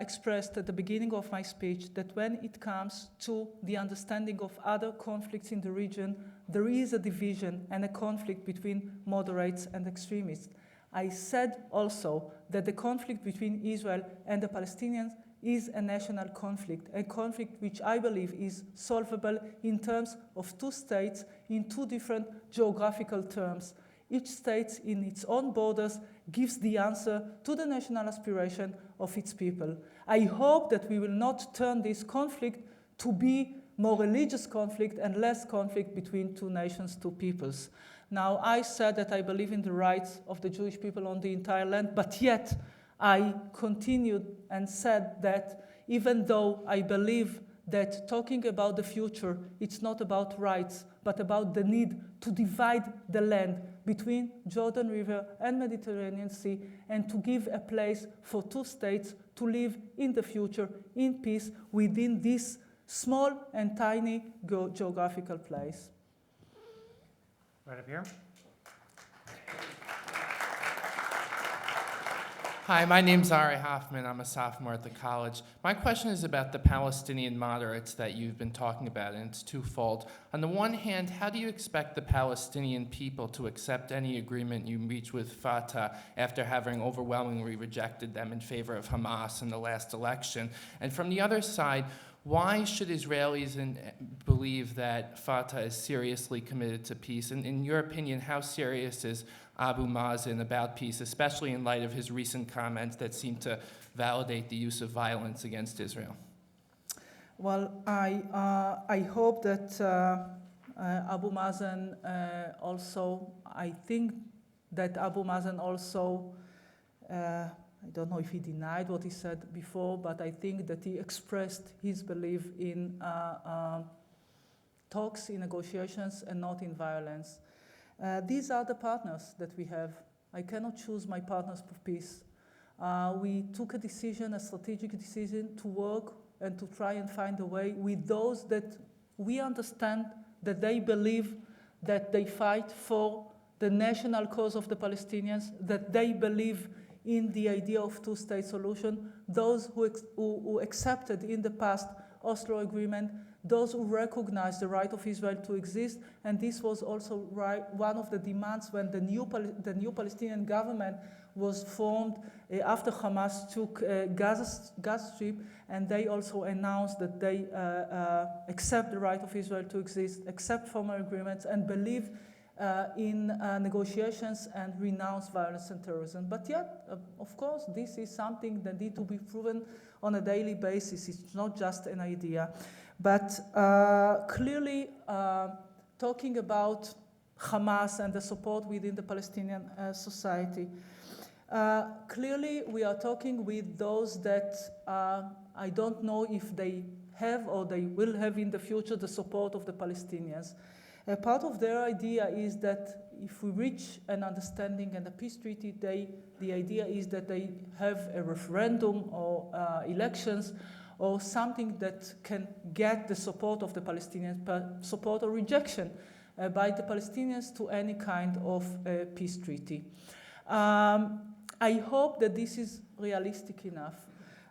expressed at the beginning of my speech that when it comes to the understanding of other conflicts in the region, there is a division and a conflict between moderates and extremists. I said also that the conflict between Israel and the Palestinians is a national conflict, a conflict which I believe is solvable in terms of two states in two different geographical terms. Each state in its own borders gives the answer to the national aspiration of its people. I hope that we will not turn this conflict to be more religious conflict and less conflict between two nations, two peoples. Now, I said that I believe in the rights of the Jewish people on the entire land, but yet I continued and said that even though I believe that talking about the future, it's not about rights, but about the need to divide the land between Jordan River and Mediterranean Sea and to give a place for two states to live in the future in peace within this small and tiny geographical place. Right up here. Hi, my name's Ari Hoffman. I'm a sophomore at the college. My question is about the Palestinian moderates that you've been talking about, and it's twofold. On the one hand, how do you expect the Palestinian people to accept any agreement you reach with Fatah after having overwhelmingly rejected them in favor of Hamas in the last election? And from the other side, why should Israelis believe that Fatah is seriously committed to peace? And in your opinion, how serious is Abu Mazen about peace, especially in light of his recent comments that seem to validate the use of violence against Israel? Well, I hope that Abu Mazen also, I think that Abu Mazen also, I don't know if he denied what he said before, but I think that he expressed his belief in talks, in negotiations, and not in violence. These are the partners that we have. I cannot choose my partners for peace. We took a decision, a strategic decision, to work and to try and find a way with those that we understand that they believe that they fight for the national cause of the Palestinians, that they believe in the idea of two-state solution, those who accepted in the past Oslo Agreement, those who recognized the right of Israel to exist, and this was also one of the demands when the new Palestinian government was formed after Hamas took Gaza Strip, and they also announced that they accept the right of Israel to exist, accept former agreements, and believe in negotiations and renounce violence and terrorism. But yet, of course, this is something that needs to be proven on a daily basis. It's not just an idea. But clearly, talking about Hamas and the support within the Palestinian society, clearly we are talking with those that I don't know if they have or they will have in the future the support of the Palestinians. Part of their idea is that if we reach an understanding and a peace treaty, the idea is that they have a referendum or elections or something that can get the support of the Palestinians, support or rejection by the Palestinians to any kind of peace treaty. I hope that this is realistic enough.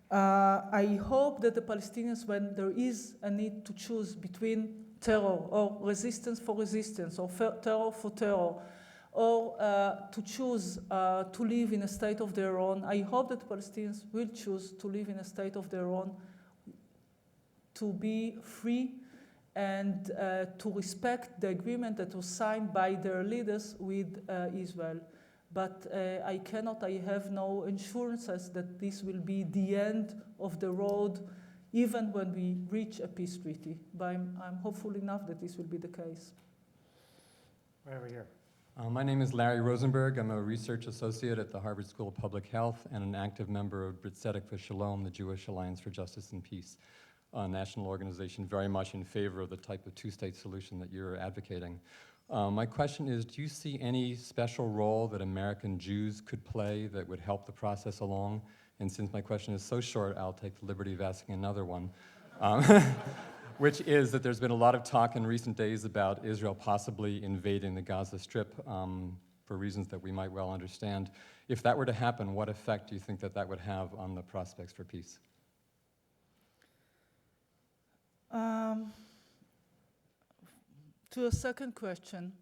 I hope that the Palestinians, when there is a need to choose between terror or resistance for resistance or terror for terror, or to choose to live in a state of their own, I hope that Palestinians will choose to live in a state of their own, to be free and to respect the agreement that was signed by their leaders with Israel. But I have no assurances that this will be the end of the road, even when we reach a peace treaty. But I'm hopeful enough that this will be the case. Right over here. My name is Larry Rosenberg. I'm a research associate at the Harvard School of Public Health and an active member of Brit Tzedek for Shalom, the Jewish Alliance for Justice and Peace, a national organization very much in favor of the type of two-state solution that you're advocating. My question is, do you see any special role that American Jews could play that would help the process along? And since my question is so short, I'll take the liberty of asking another one. which is that there's been a lot of talk in recent days about Israel possibly invading the Gaza Strip for reasons that we might well understand. If that were to happen, what effect do you think that that would have on the prospects for peace? To a second question,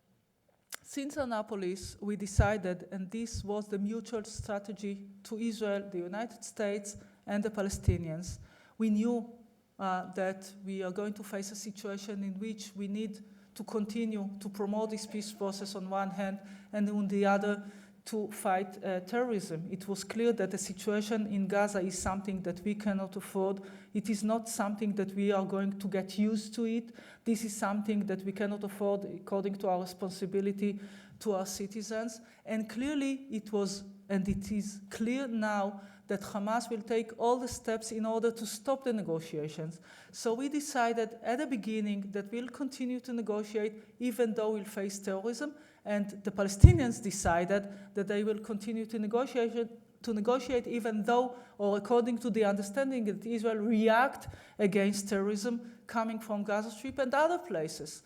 since Annapolis, we decided, and this was the mutual strategy to Israel, the United States, and the Palestinians, we knew that we are going to face a situation in which we need to continue to promote this peace process on one hand, and on the other, to fight terrorism. It was clear that the situation in Gaza is something that we cannot afford. It is not something that we are going to get used to it. This is something that we cannot afford according to our responsibility to our citizens. And clearly it was, and it is clear now, that Hamas will take all the steps in order to stop the negotiations. So we decided at the beginning that we'll continue to negotiate even though we'll face terrorism, and the Palestinians decided that they will continue to negotiate even though, or according to the understanding that Israel react against terrorism coming from Gaza Strip and other places.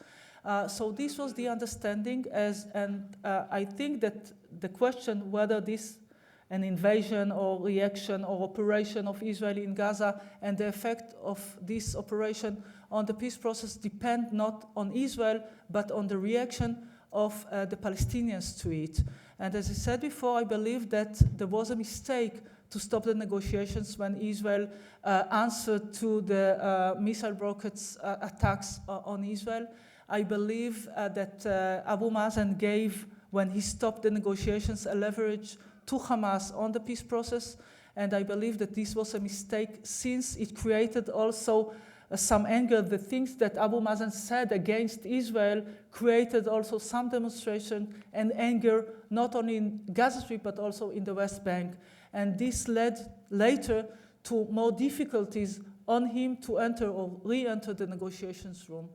So this was the understanding, and I think that the question whether this an invasion or reaction or operation of Israel in Gaza and the effect of this operation on the peace process depend not on Israel, but on the reaction of the Palestinians to it. And as I said before, I believe that there was a mistake to stop the negotiations when Israel answered to the missile rockets attacks on Israel. I believe that Abu Mazen gave, when he stopped the negotiations, a leverage to Hamas on the peace process, and I believe that this was a mistake since it created also some anger. The things that Abu Mazen said against Israel created also some demonstration and anger, not only in Gaza Strip but also in the West Bank. And this led later to more difficulties on him to enter or re-enter the negotiations room.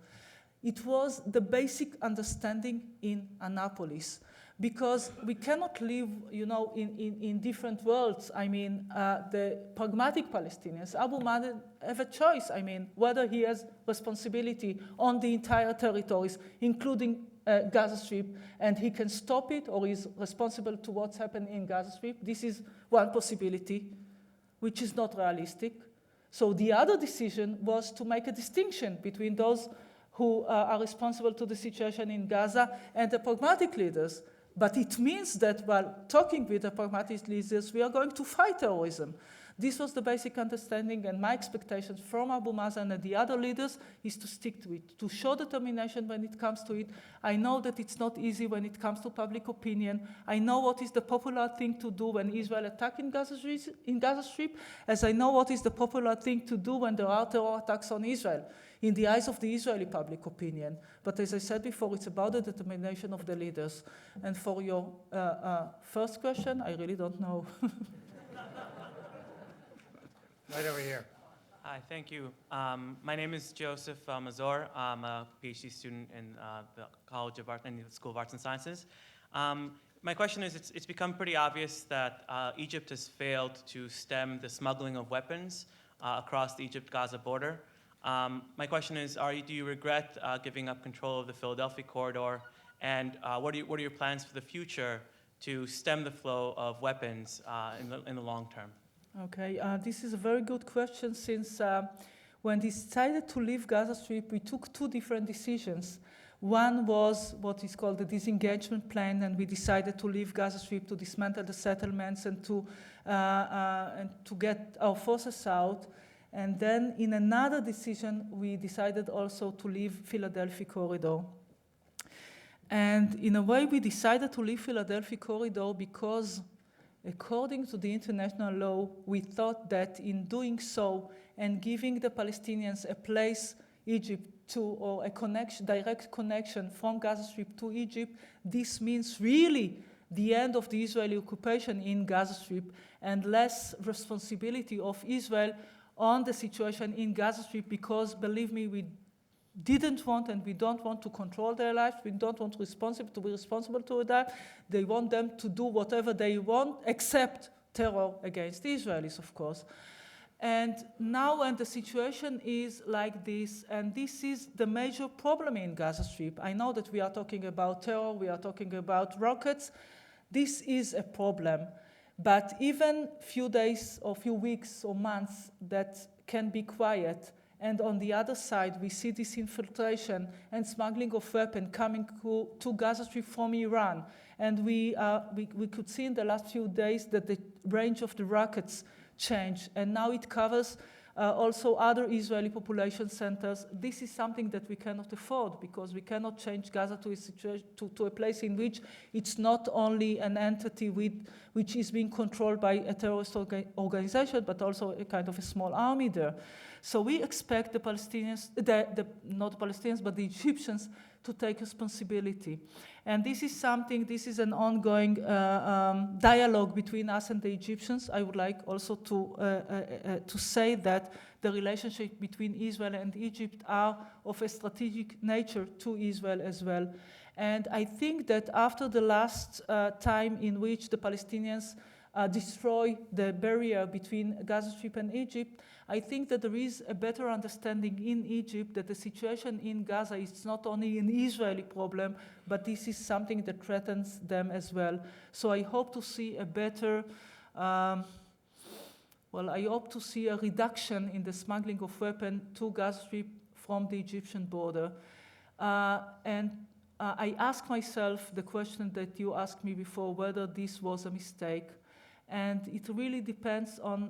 It was the basic understanding in Annapolis, because we cannot live, in different worlds. I mean, the pragmatic Palestinians, Abu Mazen, have a choice. I mean, whether he has responsibility on the entire territories, including Gaza Strip, and he can stop it, or is responsible to what's happened in Gaza Strip. This is one possibility, which is not realistic. So the other decision was to make a distinction between those who are responsible to the situation in Gaza and the pragmatic leaders. But it means that while talking with the pragmatic leaders, we are going to fight terrorism. This was the basic understanding, and my expectations from Abu Mazen and the other leaders is to stick to it, to show determination when it comes to it. I know that it's not easy when it comes to public opinion. I know what is the popular thing to do when Israel attacks in Gaza Strip, as I know what is the popular thing to do when there are terror attacks on Israel, in the eyes of the Israeli public opinion. But as I said before, it's about the determination of the leaders. And for your first question, I really don't know. Right over here. Hi, thank you. My name is Joseph Mazor. I'm a PhD student in the College of Art and the School of Arts and Sciences. My question is, it's become pretty obvious that Egypt has failed to stem the smuggling of weapons across the Egypt-Gaza border. My question is, do you regret giving up control of the Philadelphia corridor? And what are your plans for the future to stem the flow of weapons in the long term? Okay, this is a very good question, since when we decided to leave Gaza Strip, we took two different decisions. One was what is called the disengagement plan, and we decided to leave Gaza Strip, to dismantle the settlements, and to get our forces out. And then in another decision, we decided also to leave Philadelphia corridor. And in a way, we decided to leave Philadelphia corridor because, according to the international law, we thought that in doing so and giving the Palestinians a place, Egypt, to, or a direct connection from Gaza Strip to Egypt, this means really the end of the Israeli occupation in Gaza Strip and less responsibility of Israel on the situation in Gaza Strip, because, believe me, we didn't want and we don't want to control their lives. We don't want to be responsible to that. They want them to do whatever they want, except terror against Israelis, of course. And now when the situation is like this, and this is the major problem in Gaza Strip, I know that we are talking about terror, we are talking about rockets, this is a problem. But even few days or few weeks or months that can be quiet, and on the other side we see this infiltration and smuggling of weapons coming to Gaza Strip from Iran. And we could see in the last few days that the range of the rockets changed, and now it covers also other Israeli population centers. This is something that we cannot afford, because we cannot change Gaza to a situation, to a place in which it's not only an entity which is being controlled by a terrorist organization, but also a kind of a small army there. So we expect the Palestinians, not the Palestinians, but the Egyptians, to take responsibility. And this is an ongoing dialogue between us and the Egyptians. I would like also to say that the relationship between Israel and Egypt are of a strategic nature to Israel as well. And I think that after the last time in which the Palestinians destroy the barrier between Gaza Strip and Egypt, I think that there is a better understanding in Egypt that the situation in Gaza is not only an Israeli problem, but this is something that threatens them as well. So I hope to see a better, I hope to see a reduction in the smuggling of weapons to Gaza Strip from the Egyptian border. I ask myself the question that you asked me before, whether this was a mistake. And it really depends on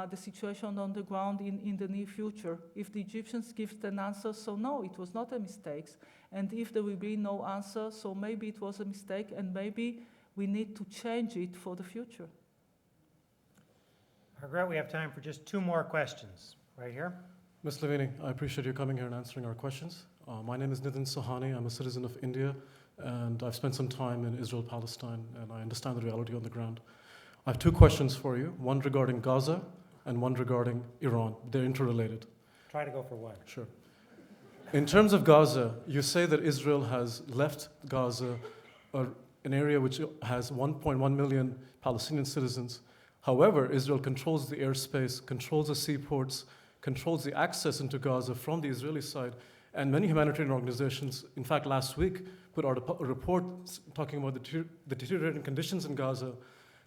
the situation on the ground in the near future. If the Egyptians give an answer, so no, it was not a mistake. And if there will be no answer, so maybe it was a mistake, and maybe we need to change it for the future. I regret we have time for just 2 more questions. Right here. Ms. Levini, I appreciate you coming here and answering our questions. My name is Nitin Sohani. I'm a citizen of India, and I've spent some time in Israel, Palestine, and I understand the reality on the ground. I have 2 questions for you, one regarding Gaza and one regarding Iran. They're interrelated. Try to go for one. Sure. In terms of Gaza, you say that Israel has left Gaza, an area which has 1.1 million Palestinian citizens. However, Israel controls the airspace, controls the seaports, controls the access into Gaza from the Israeli side, and many humanitarian organizations, in fact, last week, put out a report talking about the deteriorating conditions in Gaza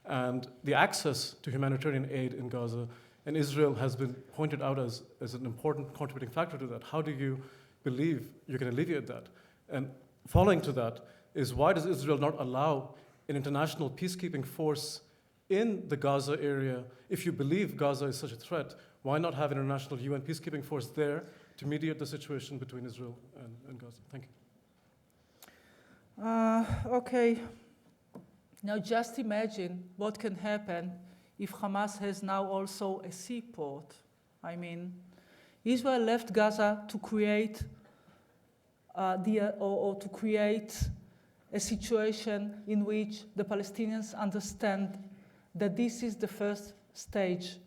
and the access to humanitarian aid in Gaza. And Israel has been pointed out as an important contributing factor to that. How do you believe you can alleviate that? And following to that is, why does Israel not allow an international peacekeeping force in the Gaza area? If you believe Gaza is such a threat, why not have an international UN peacekeeping force there to mediate the situation between Israel and Gaza? Thank you. Okay. Now just imagine what can happen if Hamas has now also a seaport. I mean, Israel left Gaza to create to create a situation in which the Palestinians understand that this is the first stage.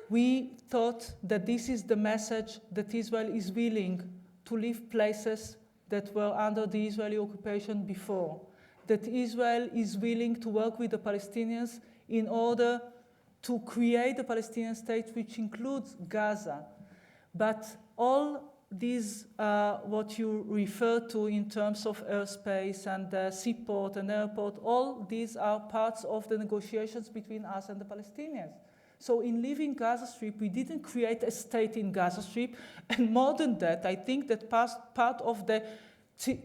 We thought that this is the message that Israel is willing to leave places that were under the Israeli occupation before, that Israel is willing to work with the Palestinians in order to create a Palestinian state which includes Gaza. But all these, what you refer to in terms of airspace and seaport and airport, all these are parts of the negotiations between us and the Palestinians. So in leaving Gaza Strip, we didn't create a state in Gaza Strip. And more than that, I think that part of the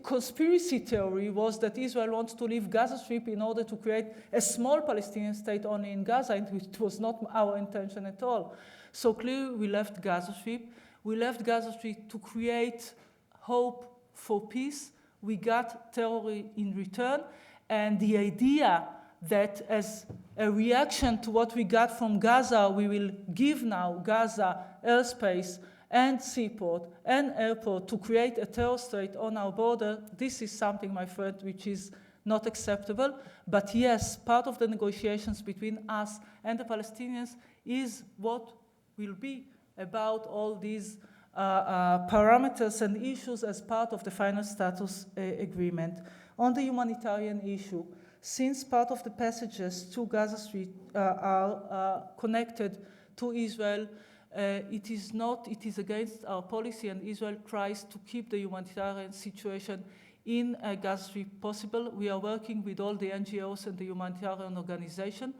conspiracy theory was that Israel wants to leave Gaza Strip in order to create a small Palestinian state only in Gaza, and it was not our intention at all. So clearly we left Gaza Strip. We left Gaza Strip to create hope for peace. We got terror in return, and the idea that as a reaction to what we got from Gaza, we will give now Gaza airspace and seaport and airport to create a terror state on our border, this is something, my friend, which is not acceptable. But yes, part of the negotiations between us and the Palestinians is what will be about all these parameters and issues as part of the final status agreement. On the humanitarian issue, since part of the passages to Gaza Street are connected to Israel. It is against our policy, and Israel tries to keep the humanitarian situation in Gaza Strip possible. We are working with all the NGOs and the humanitarian organization.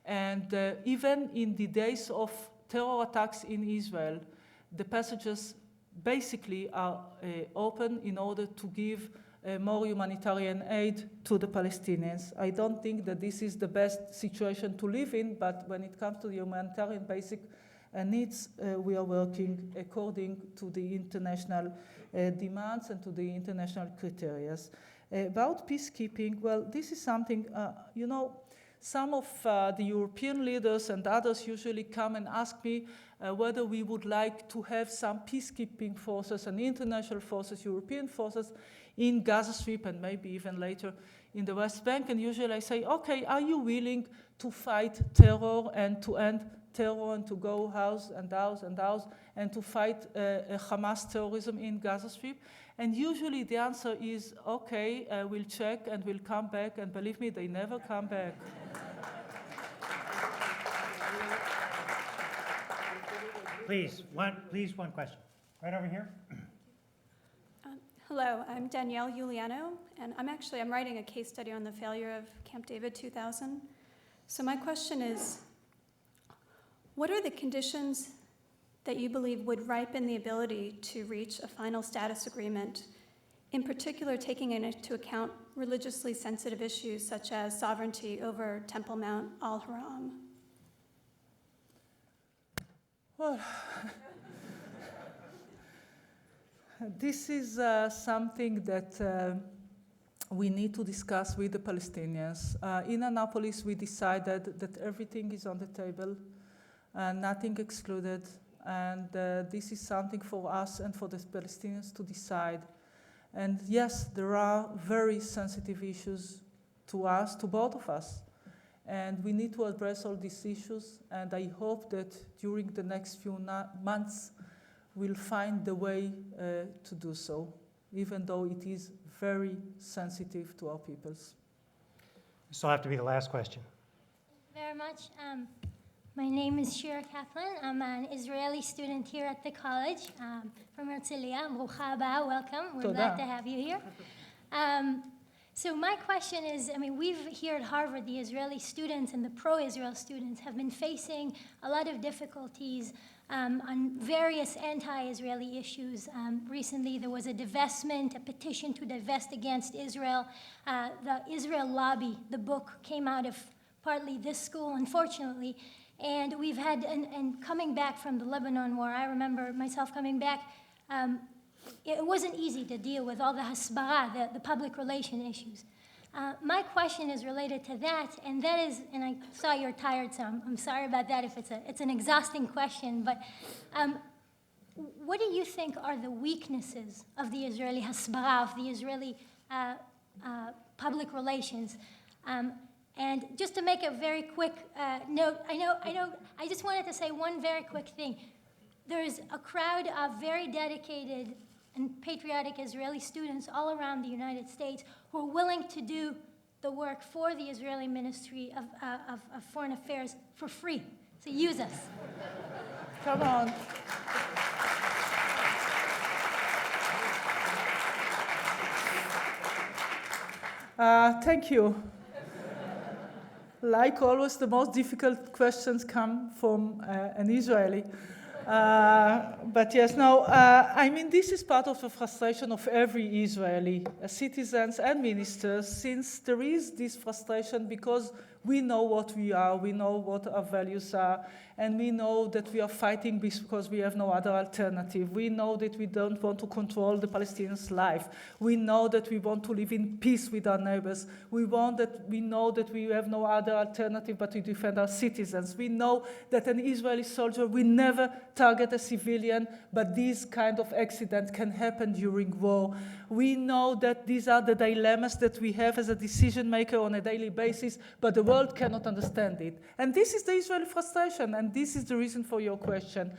And even in the days of terror attacks in Israel, the passages basically are open in order to give more humanitarian aid to the Palestinians. I don't think that this is the best situation to live in, but when it comes to the humanitarian basic needs, we are working according to the international demands and to the international criteria. About peacekeeping, well, this is something, some of the European leaders and others usually come and ask me whether we would like to have some peacekeeping forces and international forces, European forces, in Gaza Strip and maybe even later in the West Bank. And usually I say, okay, are you willing to fight terror and to end terror and to go house and house and house and to fight Hamas terrorism in Gaza Strip? And usually the answer is, okay, we'll check and we'll come back. And believe me, they never come back. Please, one question. Right over here. Hello, I'm Danielle Giuliano, and I'm writing a case study on the failure of Camp David 2000. So my question is, what are the conditions that you believe would ripen the ability to reach a final status agreement, in particular taking into account religiously sensitive issues such as sovereignty over Temple Mount al-Haram? Well, this is something that we need to discuss with the Palestinians. In Annapolis, we decided that everything is on the table, nothing excluded, and this is something for us and for the Palestinians to decide. And yes, there are very sensitive issues to us, to both of us, and we need to address all these issues, and I hope that during the next few months, we'll find the way to do so, even though it is very sensitive to our peoples. This will have to be the last question. Thank you very much. My name is Shira Kaplan. I'm an Israeli student here at the college from Herzliya. Brucha haba, welcome. We're glad to have you here. So my question is, we've here at Harvard, the Israeli students and the pro-Israel students have been facing a lot of difficulties on various anti-Israeli issues. Recently, there was a divestment, a petition to divest against Israel. The Israel Lobby, the book, came out of partly this school, unfortunately. And we've had, and coming back from the Lebanon war, I remember myself coming back, it wasn't easy to deal with all the hasbara, the public relation issues. My question is related to that, and that is, and I saw you're tired, so I'm sorry about that if it's an exhausting question, but what do you think are the weaknesses of the Israeli hasbara, of the Israeli public relations? And just to make a very quick note, I just wanted to say one very quick thing. There's a crowd of very dedicated and patriotic Israeli students all around the United States who are willing to do the work for the Israeli Ministry of Foreign Affairs for free. So use us. Come on. Thank you. Like always, the most difficult questions come from an Israeli. But yes, no, this is part of the frustration of every Israeli, citizens and ministers, since there is this frustration because we know what we are, we know what our values are, and we know that we are fighting because we have no other alternative. We know that we don't want to control the Palestinians' life. We know that we want to live in peace with our neighbors. We know that we have no other alternative but to defend our citizens. We know that an Israeli soldier will never target a civilian, but this kind of accident can happen during war. We know that these are the dilemmas that we have as a decision maker on a daily basis, but the world cannot understand it. And this is the Israeli frustration, and this is the reason for your question.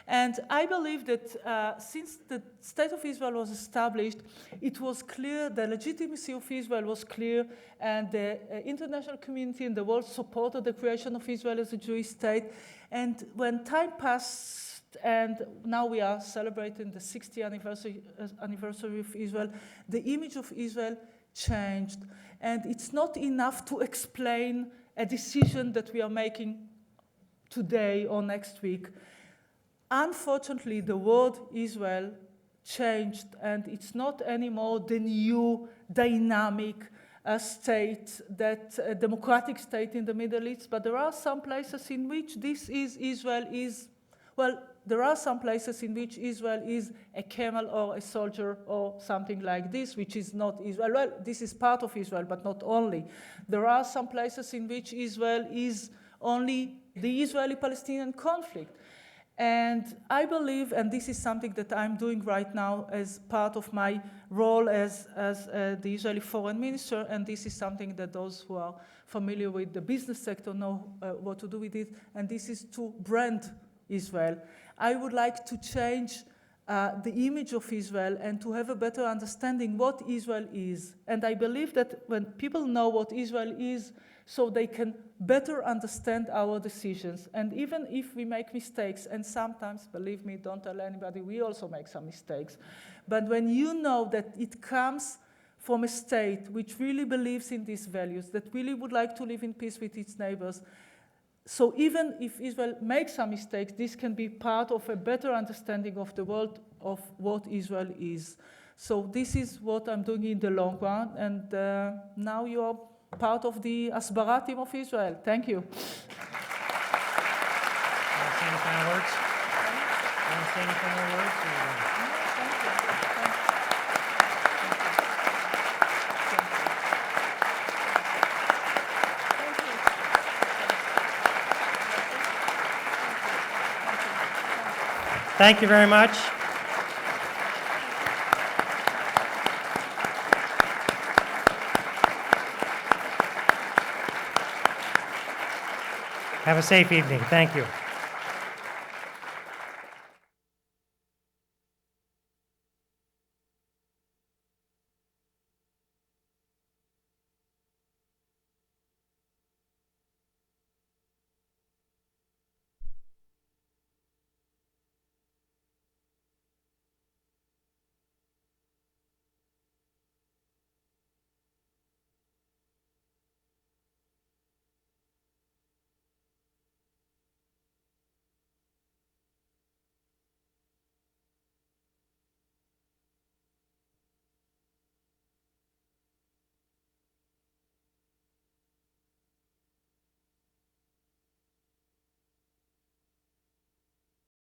And I believe that since the State of Israel was established, it was clear, the legitimacy of Israel was clear, and the international community and the world supported the creation of Israel as a Jewish state. And when time passed, and now we are celebrating the 60th anniversary of Israel, the image of Israel changed. And it's not enough to explain a decision that we are making today or next week. Unfortunately, the word Israel changed, and it's not anymore the new dynamic state, that democratic state in the Middle East, but there are some places in which this is Israel is, well, there are some places in which Israel is a camel or a soldier or something like this, which is not Israel. Well, this is part of Israel, but not only. There are some places in which Israel is only the Israeli-Palestinian conflict. And I believe, and this is something that I'm doing right now as part of my role as the Israeli foreign minister, and this is something that those who are familiar with the business sector know what to do with it, and this is to brand Israel. I would like to change the image of Israel and to have a better understanding what Israel is. And I believe that when people know what Israel is, so they can better understand our decisions. And even if we make mistakes, and sometimes, believe me, don't tell anybody, we also make some mistakes. But when you know that it comes from a state which really believes in these values, that really would like to live in peace with its neighbors, so even if Israel makes some mistakes, this can be part of a better understanding of the world of what Israel is. So this is what I'm doing in the long run, and now you are part of the Asbara team of Israel. Thank you. Want to say any final words? Want to say any final words? Thank you very much. Have a safe evening. Thank you.